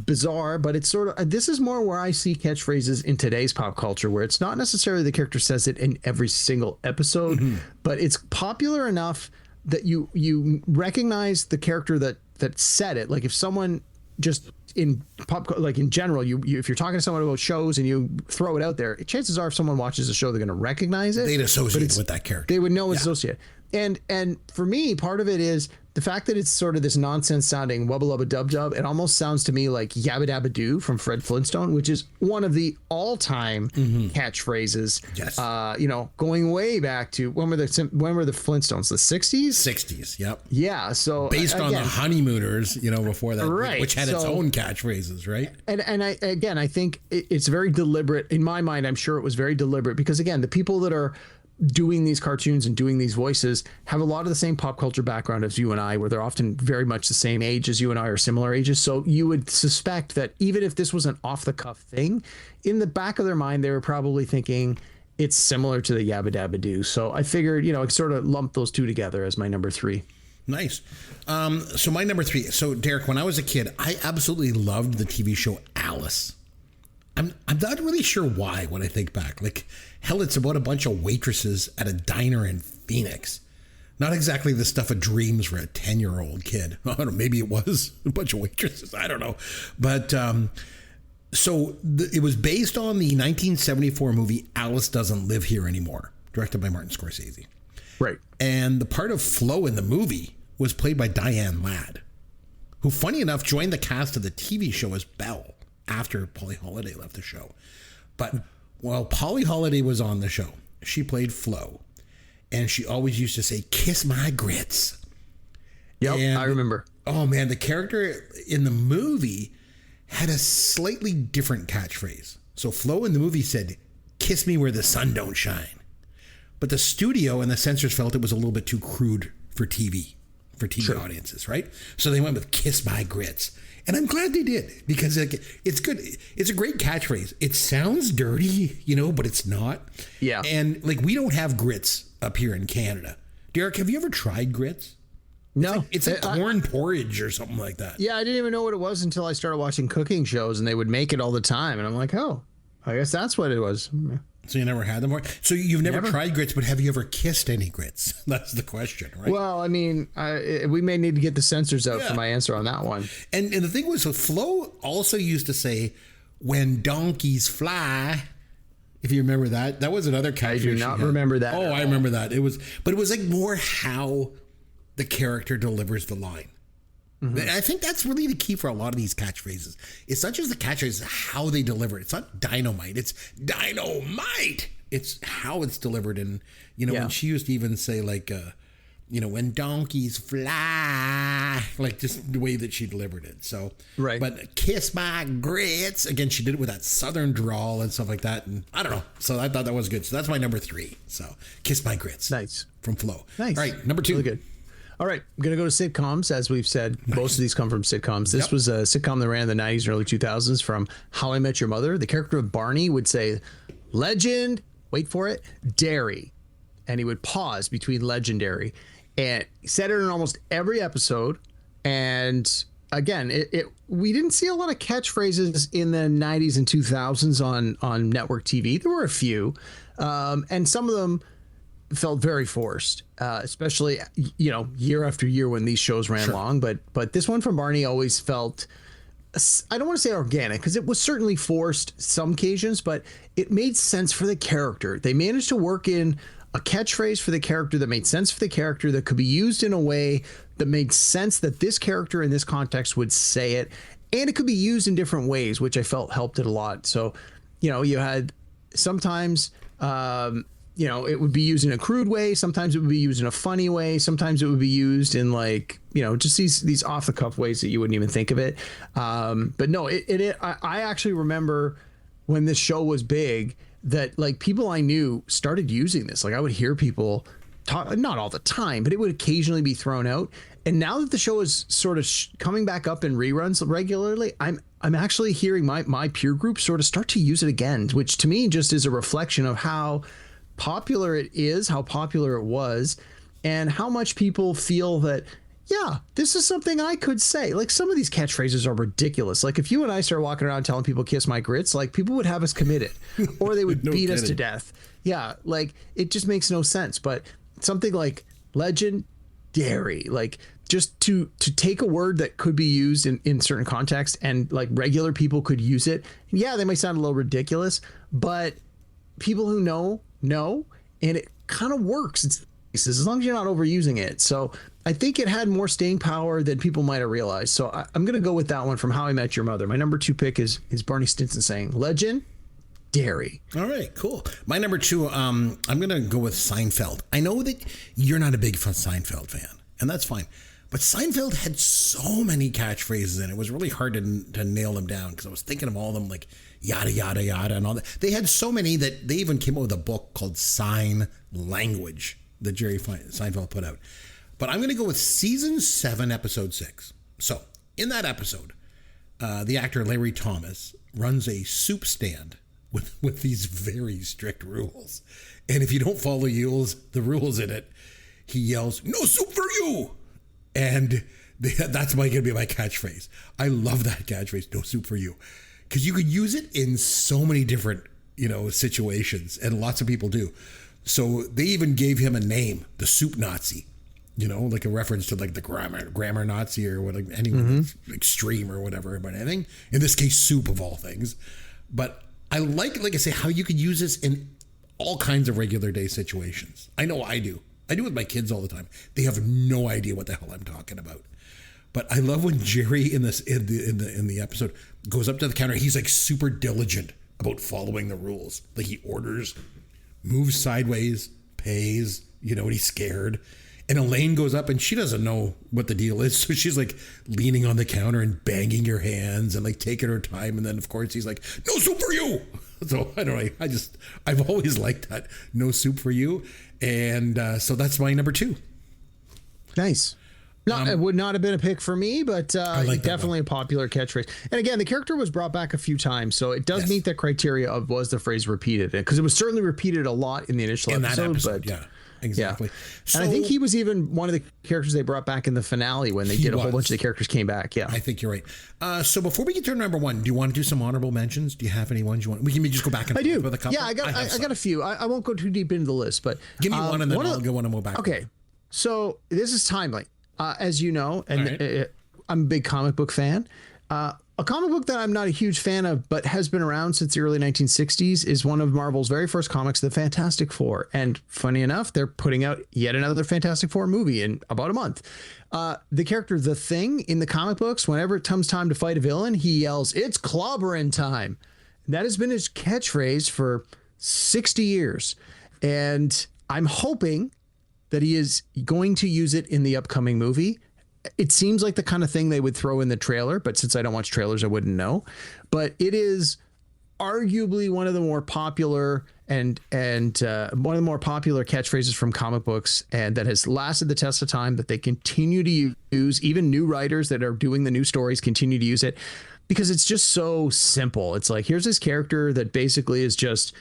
bizarre, but it's sort of, this is more where I see catchphrases in today's pop culture, where it's not necessarily the character says it in every single episode, but it's popular enough that you recognize the character that said it. Like if someone just in pop, like in general, you if you're talking to someone about shows and you throw it out there, chances are if someone watches the show, they're going to recognize it. They'd associate with that character. They would know it's associated. And for me, part of it is the fact that it's sort of this nonsense sounding wubba lubba dub dub. It almost sounds to me like Yabba Dabba Doo from Fred Flintstone, which is one of the all-time catchphrases. Yes. Going way back to when were the Flintstones? The 60s? 60s. Yep. Yeah. So based on the Honeymooners, before that, right, which had its own catchphrases, right? And I think it's very deliberate. In my mind, I'm sure it was very deliberate because again, the people that are doing these cartoons and doing these voices have a lot of the same pop culture background as you and I, where they're often very much the same age as you and I, or similar ages. So you would suspect that even if this was an off the cuff thing, in the back of their mind, they were probably thinking it's similar to the Yabba Dabba Doo. So I figured, I sort of lump those two together as my number 3. Nice. So my number 3. So Derek, when I was a kid, I absolutely loved the TV show Alice. I'm not really sure why when I think back. Like, hell, it's about a bunch of waitresses at a diner in Phoenix. Not exactly the stuff of dreams for a 10-year-old kid. I don't know, maybe it was a bunch of waitresses. I don't know. But it was based on the 1974 movie Alice Doesn't Live Here Anymore, directed by Martin Scorsese. Right. And the part of Flo in the movie was played by Diane Ladd, who, funny enough, joined the cast of the TV show as Belle after Polly Holiday left the show. But while Polly Holiday was on the show, she played Flo, and she always used to say, "Kiss my grits." Yep, and I remember. Oh man, the character in the movie had a slightly different catchphrase. So Flo in the movie said, "Kiss me where the sun don't shine." But the studio and the censors felt it was a little bit too crude for TV sure. audiences, right? So they went with "Kiss my grits." And I'm glad they did, because it's good. It's a great catchphrase. It sounds dirty, but it's not. Yeah. And we don't have grits up here in Canada. Derek, have you ever tried grits? No. It's like corn porridge or something like that. Yeah, I didn't even know what it was until I started watching cooking shows, and they would make it all the time. And I'm like, oh, I guess that's what it was. So you never had them? So you've never tried grits, but have you ever kissed any grits? That's the question, right? Well, I mean, we may need to get the censors out for my answer on that one. And the thing was, so Flo also used to say, "When donkeys fly." If you remember that. That was another catchphrase. I do not remember that. Oh, I remember that. It was like more how the character delivers the line. Mm-hmm. And I think that's really the key for a lot of these catchphrases. It's not just the catchphrase, it's how they deliver it. It's not dynamite. It's dynamite. It's how it's delivered. And, when she used to even say when donkeys fly, just the way that she delivered it. So, right. But "kiss my grits," again, she did it with that southern drawl and stuff like that. And I don't know. So I thought that was good. So that's my number 3. So "Kiss my grits." Nice. From Flo. Nice. All right. Number 2. Really good. All right, I'm going to go to sitcoms. As we've said, most of these come from sitcoms. This was a sitcom that ran in the 90s and early 2000s from How I Met Your Mother. The character of Barney would say, "Legend," wait for it, "dairy." And he would pause between legendary. And he said it in almost every episode. And again, we didn't see a lot of catchphrases in the 90s and 2000s on network TV. There were a few. And some of them felt very forced, especially, year after year when these shows ran long. But this one from Barney always felt, I don't want to say organic, because it was certainly forced some occasions, but it made sense for the character. They managed to work in a catchphrase for the character that made sense for the character, that could be used in a way that made sense that this character in this context would say it. And it could be used in different ways, which I felt helped it a lot. So, you had sometimes, it would be used in a crude way. Sometimes it would be used in a funny way. Sometimes it would be used in just these off the cuff ways that you wouldn't even think of it. But no, I actually remember when this show was big that people I knew started using this. I would hear people talk, not all the time, but it would occasionally be thrown out. And now that the show is sort of coming back up in reruns regularly, I'm actually hearing my peer group sort of start to use it again, which to me just is a reflection of how popular it is, how popular it was, and how much people feel that, yeah, this is something I could say. Some of these catchphrases are ridiculous. If you and I start walking around telling people kiss my grits, people would have us committed or they would beat us to death. Yeah. It just makes no sense. But something like legendary, just to take a word that could be used in certain contexts and regular people could use it. Yeah, they might sound a little ridiculous, but people who know, and it kind of works. It's as long as you're not overusing it. So I think it had more staying power than people might have realized. So I'm going to go with that one from How I Met Your Mother. My number 2 pick is Barney Stinson saying legendary. All right, cool. My number 2, I'm going to go with Seinfeld. I know that you're not a big Seinfeld fan, and that's fine. But Seinfeld had so many catchphrases, and it was really hard to nail them down because I was thinking of all of them, yada, yada, yada, and all that. They had so many that they even came up with a book called Sign Language that Jerry Seinfeld put out. But I'm going to go with season 7, episode 6. So in that episode, the actor Larry Thomas runs a soup stand with these very strict rules. And if you don't follow the rules in it, he yells, "No soup for you!" And that's going to be my catchphrase. I love that catchphrase, "No soup for you." Because you could use it in so many different, situations, and lots of people do. So they even gave him a name, the Soup Nazi, a reference to the grammar Nazi or what, anyone that's extreme or whatever, but anything. In this case, soup of all things. But I like I say, how you could use this in all kinds of regular day situations. I know I do. I do with my kids all the time. They have no idea what the hell I'm talking about. But I love when Jerry in the episode goes up to the counter. He's super diligent about following the rules. He orders, moves sideways, pays, and he's scared. And Elaine goes up and she doesn't know what the deal is. So she's leaning on the counter and banging her hands and taking her time. And then of course he's like, "No soup for you." So I don't know. I've always liked that. No soup for you. And so that's my number 2. Nice. It would not have been a pick for me, but definitely a popular catchphrase. And again, the character was brought back a few times, so it does meet that criteria of was the phrase repeated, because it was certainly repeated a lot in the initial episode. Yeah, exactly. Yeah. So, and I think he was even one of the characters they brought back in the finale when they did a whole bunch of the characters came back. Yeah, I think you're right. So before we get to number 1, do you want to do some honorable mentions? Do you have any ones you want? We can just go back and I do. With a couple. Yeah, I got a few. I won't go too deep into the list, but give me one and then I'll go one and go back. Okay, so this is timely. As you know, and I'm a big comic book fan. A comic book that I'm not a huge fan of, but has been around since the early 1960s, is one of Marvel's very first comics, The Fantastic Four. And funny enough, they're putting out yet another Fantastic Four movie in about a month. The character The Thing in the comic books, whenever it comes time to fight a villain, he yells, "It's clobbering time." That has been his catchphrase for 60 years. And I'm hoping that he is going to use it in the upcoming movie. It seems like the kind of thing they would throw in the trailer, but since I don't watch trailers, I wouldn't know. But it is arguably one of the more popular and one of the more popular catchphrases from comic books, and that has lasted the test of time, that they continue to use. Even new writers that are doing the new stories continue to use it because it's just so simple. It's here's this character that basically is just,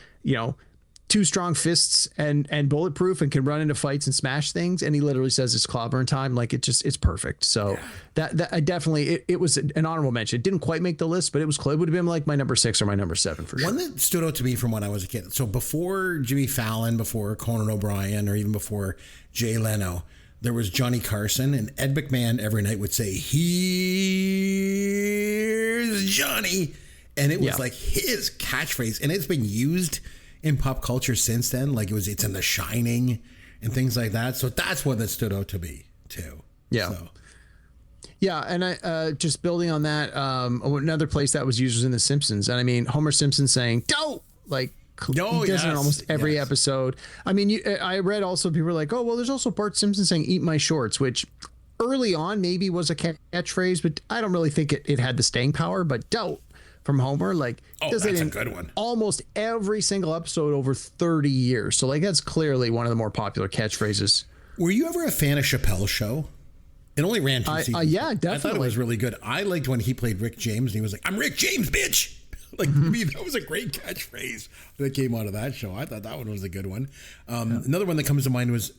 two strong fists and bulletproof and can run into fights and smash things. And he literally says it's clobbering time. Like it's perfect. So that I definitely, it was an honorable mention. It didn't quite make the list, but it was close. It would have been like my number 6 or my number 7 for sure. One that stood out to me from when I was a kid. So before Jimmy Fallon, before Conan O'Brien, or even before Jay Leno, there was Johnny Carson, and Ed McMahon every night would say, "Here's Johnny." And it was like his catchphrase, and it's been used in pop culture since then. Like it's in The Shining and things like that. So that's one that stood out to me too. Yeah. So. Yeah, and I just building on that, another place that was used was in The Simpsons. And I mean, Homer Simpson saying "Don't!" Like he does it in almost every episode. I mean, I read also people were like, "Oh, well, there's also Bart Simpson saying eat my shorts," which early on maybe was a catchphrase, but I don't really think it had the staying power. But "Don't!" from Homer, like does it in a good one. Almost every single episode over 30 years. So like that's clearly one of the more popular catchphrases. Were you ever a fan of Chappelle's Show? It only ran 2 seasons. Yeah, definitely. I thought it was really good. I liked when he played Rick James and he was like, "I'm Rick James, bitch." Like, to me, that was a great catchphrase that came out of that show. I thought that one was a good one. Another one that comes to mind was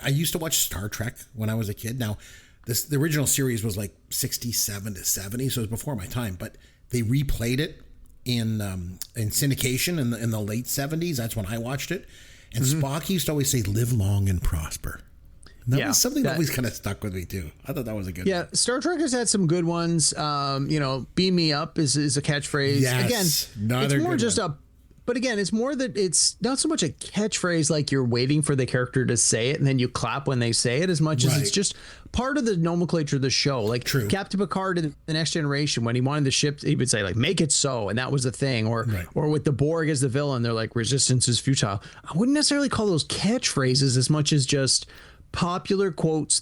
I used to watch Star Trek when I was a kid. Now, the original series was like 67 to 70, so it was before my time. But they replayed it in syndication in the late 70s. That's when I watched it. And Spock used to always say, "Live long and prosper." And that was something that always kind of stuck with me too. I thought that was a good one. Yeah, Star Trek has had some good ones. "Beam me up" is a catchphrase. Yes, again, it's more just but again, it's more that it's not so much a catchphrase like you're waiting for the character to say it and then you clap when they say it, as much as it's just part of the nomenclature of the show. Like Captain Picard in The Next Generation, when he wanted the ship, he would say like, "Make it so," and that was the thing. Or with the Borg as the villain, they're like, "Resistance is futile." I wouldn't necessarily call those catchphrases as much as just popular quotes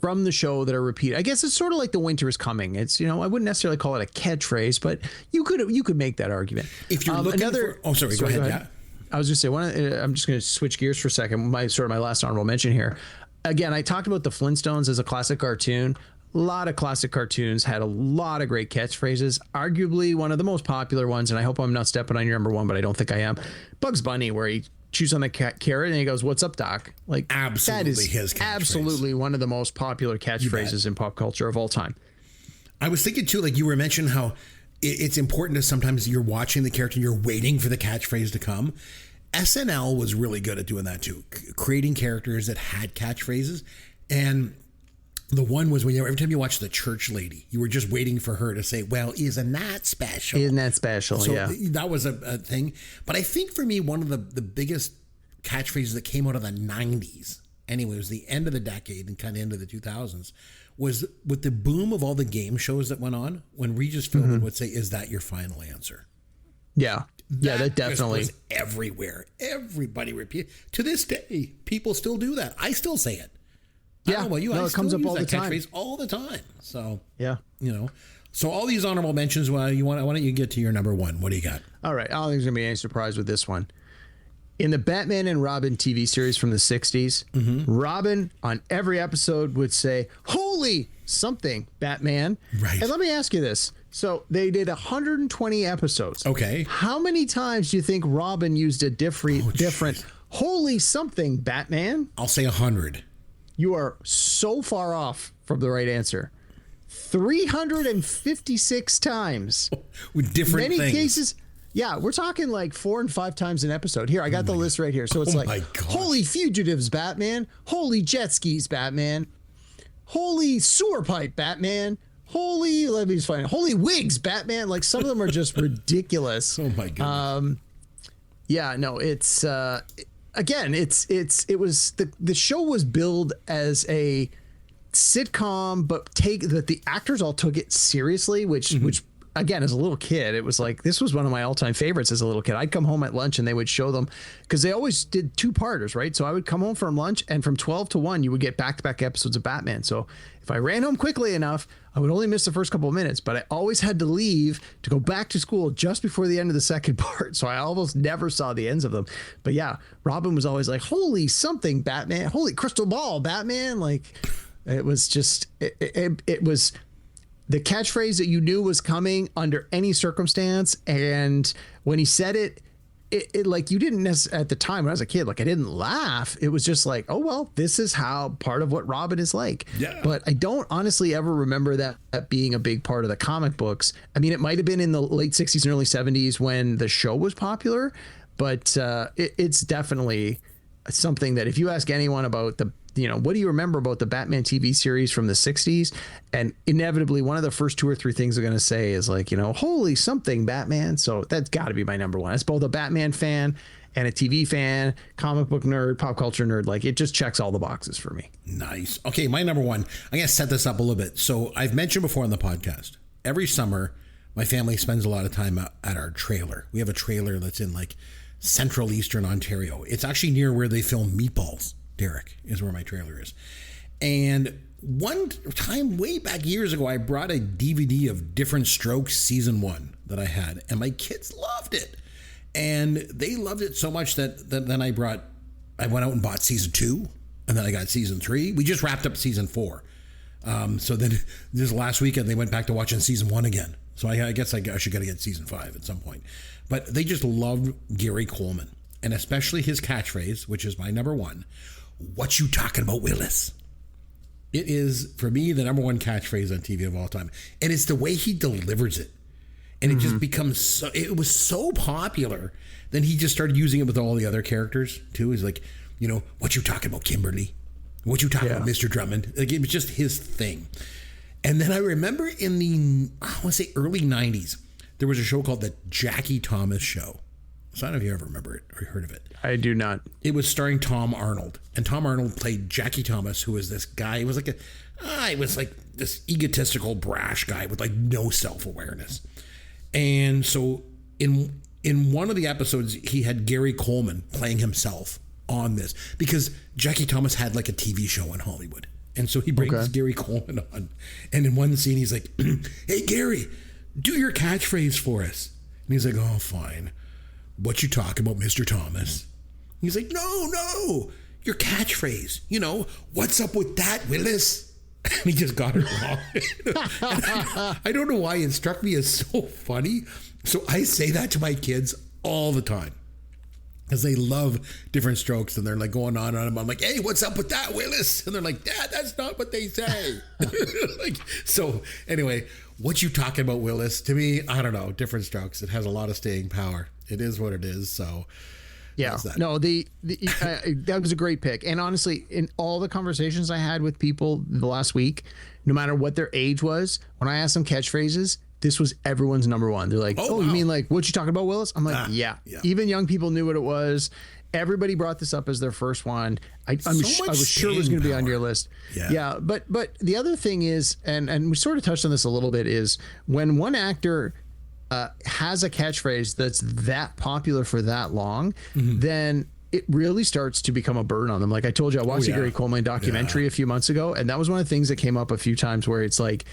from the show that are repeated. I guess it's sort of like "the winter is coming." It's, I wouldn't necessarily call it a catchphrase, but you could make that argument. If you're looking for, go ahead. Yeah. I was just saying, I'm just going to switch gears for a second. My last honorable mention here. Again, I talked about the Flintstones as a classic cartoon. A lot of classic cartoons had a lot of great catchphrases. Arguably one of the most popular ones, and I hope I'm not stepping on your number 1, but I don't think I am. Bugs Bunny, where he chews on the carrot and he goes, "What's up, Doc?" Like, absolutely, that is his catchphrase. Absolutely one of the most popular catchphrases in pop culture of all time. I was thinking too, like you were mentioning how it's important to sometimes you're watching the character and you're waiting for the catchphrase to come. SNL was really good at doing that too, creating characters that had catchphrases. And the one was when every time you watched The Church Lady, you were just waiting for her to say, "Well, isn't that special?" Isn't that special? So yeah. That was a thing. But I think for me, one of the biggest catchphrases that came out of the 90s, anyway, it was the end of the decade and kind of into the 2000s, was with the boom of all the game shows that went on, when Regis Philbin would say, "Is that your final answer?" Yeah. That definitely was everywhere. Everybody repeat. To this day, people still do that. I still say it. Yeah, it comes up all the time. Catchphrase all the time. So yeah, So all these honorable mentions. Why don't you get to your number 1? What do you got? All right, I don't think there's gonna be any surprise with this one. In the Batman and Robin TV series from the 60s, Robin on every episode would say, "Holy something, Batman!" Right. And let me ask you this: so they did 120 episodes. Okay. How many times do you think Robin used a different "Holy something, Batman"? I'll say 100. You are so far off from the right answer. 356 times. With different Many things. cases. Yeah, we're talking like 4 and 5 times an episode. Here, I got the list right here. So it's "Holy fugitives, Batman." "Holy jet skis, Batman." "Holy sewer pipe, Batman." "Holy," let me just find it. "Holy wigs, Batman." Like, some of them are just ridiculous. Oh my goodness. Yeah, no, it's again, it was the show was billed as a sitcom, but the actors all took it seriously, which again, as a little kid, it was like, this was one of my all-time favorites as a little kid. I'd come home at lunch and they would show them, because they always did 2-parters, right? So I would come home from lunch, and from 12 to 1, you would get back-to-back episodes of Batman. So if I ran home quickly enough, I would only miss the first couple of minutes, but I always had to leave to go back to school just before the end of the second part. So I almost never saw the ends of them. But yeah, Robin was always like, "Holy something, Batman." "Holy crystal ball, Batman." Like, it was just, it was the catchphrase that you knew was coming under any circumstance. And when he said it, it like you didn't at the time when I was a kid, like I didn't laugh. It was just like, oh, well, this is how part of what Robin is like. Yeah. But I don't honestly ever remember that being a big part of the comic books. I mean, it might have been in the late 60s and early 70s when the show was popular, but it's definitely something that if you ask anyone about what do you remember about the Batman TV series from the 60s? And inevitably, one of the first 2 or 3 things they're going to say is like, holy something Batman. So that's got to be my number one. It's both a Batman fan and a TV fan, comic book nerd, pop culture nerd. Like, it just checks all the boxes for me. Nice. Okay, my number one. I'm going to set this up a little bit. So I've mentioned before on the podcast, every summer, my family spends a lot of time at our trailer. We have a trailer that's in like central eastern Ontario. It's actually near where they film Meatballs. Derek is where my trailer is. And one time way back years ago, I brought a DVD of Different Strokes season 1 that I had, and my kids loved it. And they loved it so much that then I went out and bought season 2, and then I got season 3. We just wrapped up season 4. So then this last weekend, they went back to watching season 1 again. So I guess I should got to get season 5 at some point. But they just loved Gary Coleman, and especially his catchphrase, which is my number one. What you talking about, Willis? It is, for me, the number one catchphrase on TV of all time. And it's the way he delivers it. And it just becomes it was so popular. Then he just started using it with all the other characters, too. He's like, what you talking about, Kimberly? What you talking about, Mr. Drummond? Like, it was just his thing. And then I remember in the, I want to say early 90s, there was a show called The Jackie Thomas Show. So I don't know if you ever remember it or heard of it. I do not. It was starring Tom Arnold. And Tom Arnold played Jackie Thomas, who was this guy. He was like this egotistical, brash guy with like no self-awareness. And so in one of the episodes, he had Gary Coleman playing himself on this because Jackie Thomas had like a TV show in Hollywood. And so he brings Gary Coleman on. And in one scene, he's like, hey, Gary, do your catchphrase for us. And he's like, oh, fine. What you talking about, Mr. Thomas? He's like, no, your catchphrase. What's up with that, Willis? And he just got it wrong. I don't know why it struck me as so funny. So I say that to my kids all the time because they love Different Strokes, and they're like going on and on. I'm like, hey, what's up with that, Willis? And they're like, Dad, that's not what they say. So anyway, what you talking about, Willis? To me, I don't know, Different Strokes. It has a lot of staying power. It is what it is. So yeah, no, that was a great pick. And honestly, in all the conversations I had with people the last week, no matter what their age was, when I asked them catchphrases, this was everyone's number one. They're like, oh, wow. You mean like, what you talking about, Willis? I'm like, yeah. Even young people knew what it was. Everybody brought this up as their first one. I was sure it was going to be on your list. Yeah. But the other thing is, and we sort of touched on this a little bit, is when one actor has a catchphrase that's that popular for that long, then it really starts to become a burden on them. Like I told you, I watched the Gary Coleman documentary a few months ago, and that was one of the things that came up a few times where it's like,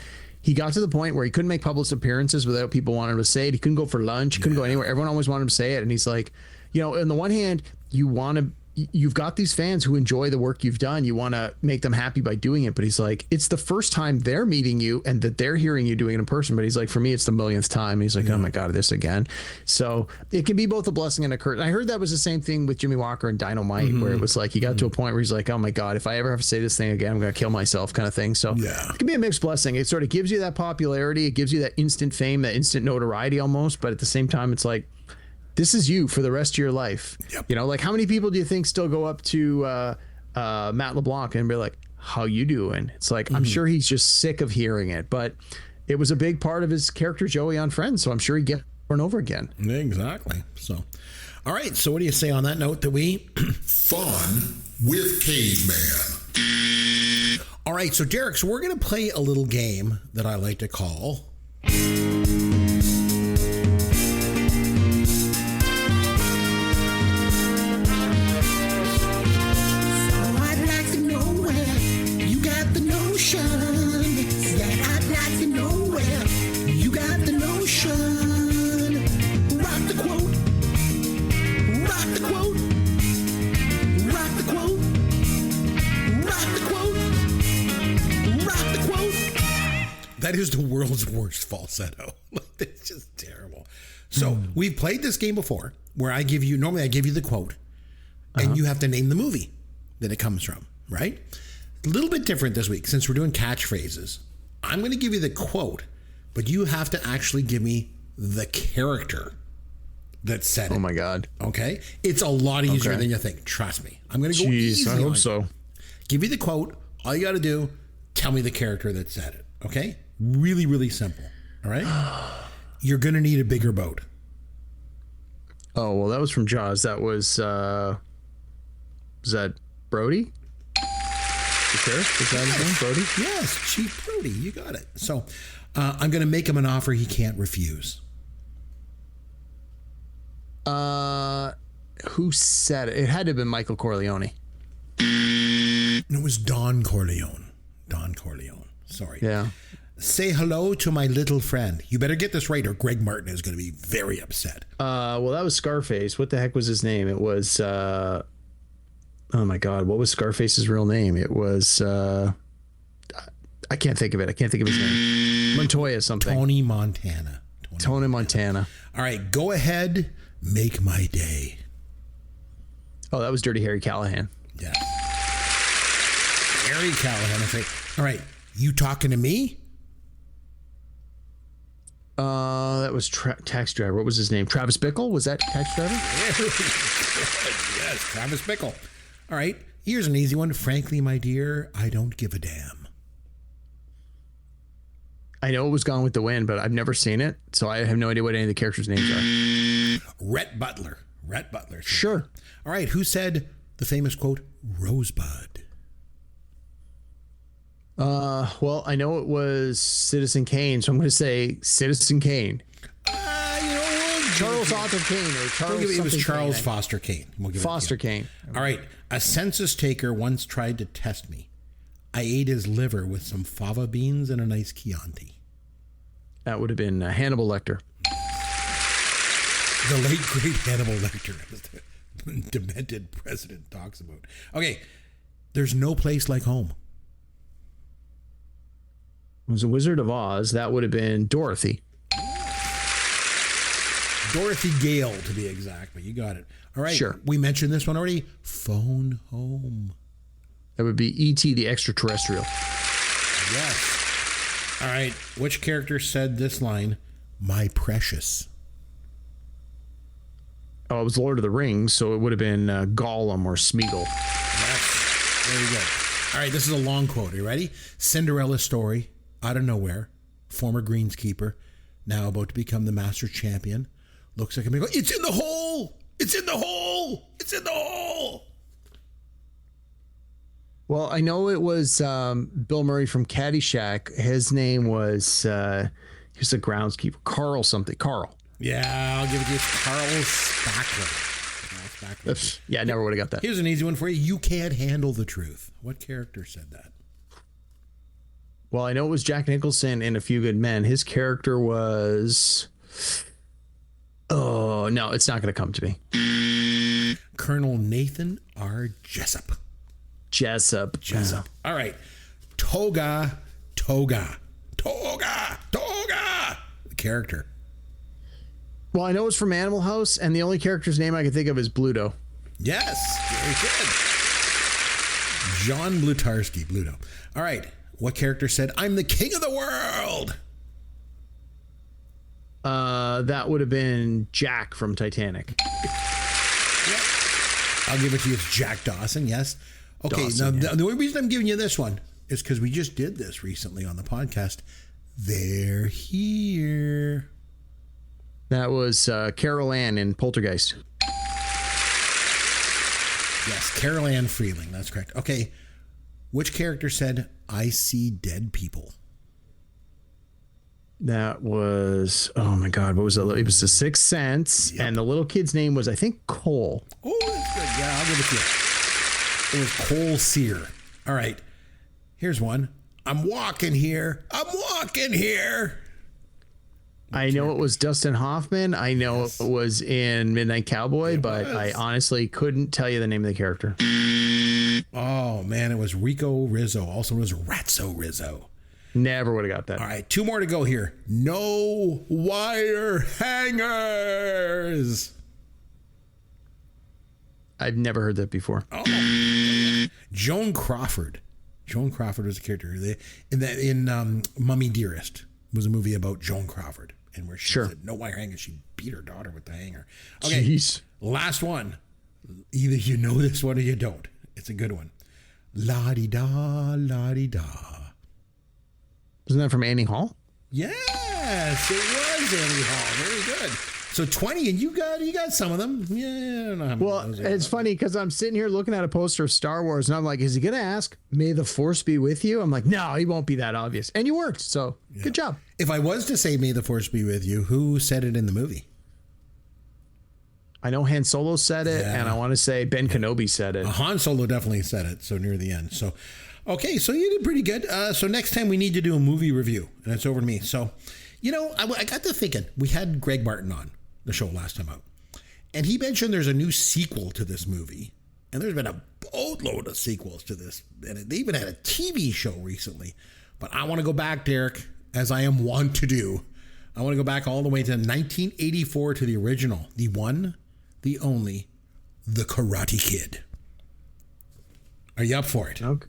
he got to the point where he couldn't make public appearances without people wanting him to say it. He couldn't go for lunch. He couldn't go anywhere. Everyone always wanted him to say it. And he's like, on the one hand, you've got these fans who enjoy the work you've done. You want to make them happy by doing it. But he's like, it's the first time they're meeting you and that they're hearing you doing it in person. But he's like, for me, it's the millionth time. And he's like, oh my God, this again. So it can be both a blessing and a curse. And I heard that was the same thing with Jimmy Walker and Dynamite, where it was like, he got to a point where he's like, oh my God, if I ever have to say this thing again, I'm going to kill myself kind of thing. So it can be a mixed blessing. It sort of gives you that popularity. It gives you that instant fame, that instant notoriety almost. But at the same time, it's like, this is you for the rest of your life. Like how many people do you think still go up to Matt LeBlanc and be like, how you doing? It's like, I'm sure he's just sick of hearing it, but it was a big part of his character Joey on Friends. So I'm sure he gets it over and over again. Exactly. So, all right. So what do you say on that note that we fun with Caveman? All right. So Derek, so we're going to play a little game that I like to call That is the world's worst falsetto. It's just terrible. So we've played this game before where normally I give you the quote and you have to name the movie that it comes from, right? A little bit different this week since we're doing catchphrases. I'm going to give you the quote, but you have to actually give me the character that said it. Oh my God. Okay? It's a lot easier than you think. Trust me. I'm going to go easy. I hope so. Give you the quote. All you got to do, tell me the character that said it. Okay? Really, really simple. All right? You're going to need a bigger boat. Oh, well, that was from Jaws. That was that Brody? The sheriff? Is that his name? Brody? Yes, Chief Brody. You got it. So I'm going to make him an offer he can't refuse. Who said it? It had to have been Michael Corleone. It was Don Corleone. Don Corleone. Sorry. Yeah. Say hello to my little friend. You better get this right or Greg Martin is going to be very upset. Well, that was Scarface. What the heck was his name? It was, oh my God, what was Scarface's real name? It was, I can't think of it. I can't think of his name. Montoya something. Tony Montana. Tony Montana. All right, go ahead. Make my day. Oh, that was Dirty Harry Callahan. Yeah. Harry Callahan. Okay. All right, you talking to me? That was Taxi Driver. What was his name? Travis Bickle? Was that Taxi Driver? Yes, Travis Bickle. All right, here's an easy one. Frankly, my dear, I don't give a damn. I know it was Gone with the Wind, but I've never seen it, so I have no idea what any of the characters' names are. Rhett Butler. Rhett Butler. Sure. All right, who said the famous quote, Rosebud? Well, I know it was Citizen Kane, so I'm going to say Citizen Kane. Charles Arthur Kane or Charles. It was Charles Foster Kane. Foster Kane. All right. A census taker once tried to test me. I ate his liver with some fava beans and a nice Chianti. That would have been Hannibal Lecter. The late great Hannibal Lecter, as the demented president talks about. Okay. There's no place like home. It was a Wizard of Oz. That would have been Dorothy. Dorothy Gale, to be exact, but you got it. All right. Sure. We mentioned this one already. Phone home. That would be E.T. the Extraterrestrial. Yes. All right. Which character said this line? My precious. Oh, it was Lord of the Rings, so it would have been Gollum or Smeagol. Yes. Very good. All right. This is a long quote. Are you ready? Cinderella story. Out of nowhere. Former greenskeeper. Now about to become the master champion. Looks like a miracle. It's in the hole. It's in the hole. It's in the hole. Well, I know it was Bill Murray from Caddyshack. His name was, he was a groundskeeper. Carl something. Carl. Yeah, I'll give it to you. Carl Spackler. Yeah, I never would have got that. Here's an easy one for you. You can't handle the truth. What character said that? Well, I know it was Jack Nicholson in A Few Good Men. His character was... Oh, no, it's not going to come to me. Colonel Nathan R. Jessup. Jessup. Yeah. All right. Toga. The character. Well, I know it's from Animal House, and the only character's name I can think of is Bluto. Yes. Very good. John Blutarski. Bluto. All right. What character said, I'm the king of the world? That would have been Jack from Titanic. Yeah. I'll give it to you. It's Jack Dawson, yes. Okay, Dawson, now yeah. the only reason I'm giving you this one is because we just did this recently on the podcast. They're here. That was Carol Ann in Poltergeist. Yes, Carol Ann Freeling. That's correct. Okay, which character said, I see dead people? That was, oh my God, what was it? It was The Sixth Sense, and the little kid's name was, I think, Cole. Oh, that's good. Yeah, I'll give it to you. It was Cole Sear. All right, here's one. I'm walking here. I know it was Dustin Hoffman. I know it was in Midnight Cowboy, but I honestly couldn't tell you the name of the character. Oh, man, it was Rico Rizzo. Also, it was Ratso Rizzo. Never would have got that. All right, 2 more to go here. No wire hangers. I've never heard that before. Oh, Joan Crawford. Joan Crawford was a character in Mummy Dearest. Was a movie about Joan Crawford, and where she said no wire hanger. She beat her daughter with the hanger. Okay, jeez. Last one. Either you know this one or you don't. It's a good one. La-di-da, la-di-da. Wasn't that from Annie Hall? Yes, it was Annie Hall. Very good. So 20, and you got some of them. Yeah, I don't know how many. Well, it's funny because I'm sitting here looking at a poster of Star Wars, and I'm like, is he going to ask, "May the Force be with you"? I'm like, no, he won't be that obvious. And you worked, so good job. If I was to say "May the Force be with you," who said it in the movie? I know Han Solo said it, and I want to say Ben Kenobi said it. Han Solo definitely said it, so near the end. So, okay, so you did pretty good. So next time we need to do a movie review, and it's over to me. So, I got to thinking. We had Greg Martin on the show last time out, and he mentioned there's a new sequel to this movie, and there's been a boatload of sequels to this, and they even had a TV show recently. But I want to go back, Derek, as I am wont to do. I want to go back all the way to 1984 to the original, the one, the only, The Karate Kid. Are you up for it? Okay.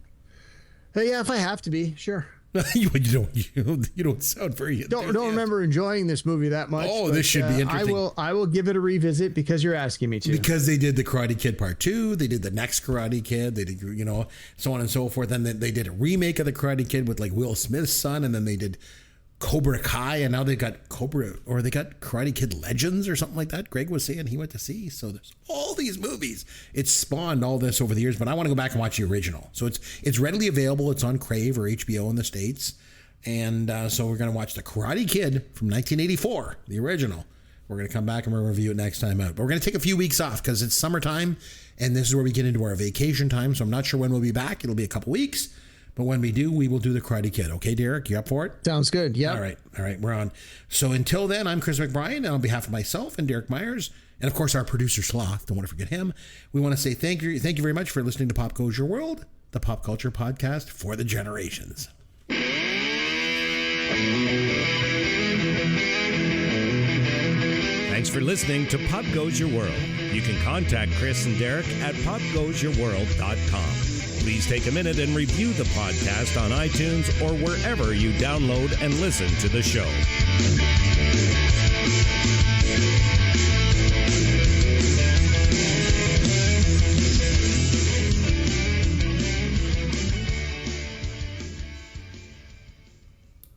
Hey, yeah, if I have to be, sure. you don't sound very. Don't remember enjoying this movie that much. Oh, this should be interesting. I will give it a revisit because you're asking me to. Because they did the Karate Kid Part 2, they did the next Karate Kid, they did so on and so forth. And then they did a remake of the Karate Kid with like Will Smith's son, and then they did Cobra Kai, and now they got Karate Kid Legends or something like that. Greg was saying he went to see. So there's all these movies. It's spawned all this over the years, but I want to go back and watch the original. So it's readily available. It's on Crave or HBO in the States. And so we're going to watch the Karate Kid from 1984, the original. We're going to come back and we'll review it next time out. But we're going to take a few weeks off because it's summertime, and this is where we get into our vacation time. So I'm not sure when we'll be back. It'll be a couple weeks. But when we do, we will do the Karate Kid. Okay, Derek, you up for it? Sounds good. Yeah. All right, we're on. So until then, I'm Chris McBrien, and on behalf of myself and Derek Myers, and of course our producer Sloth, don't want to forget him, we want to say thank you very much for listening to Pop Goes Your World, the pop culture podcast for the generations. Thanks for listening to Pop Goes Your World. You can contact Chris and Derek at popgoesyourworld.com. Please take a minute and review the podcast on iTunes or wherever you download and listen to the show.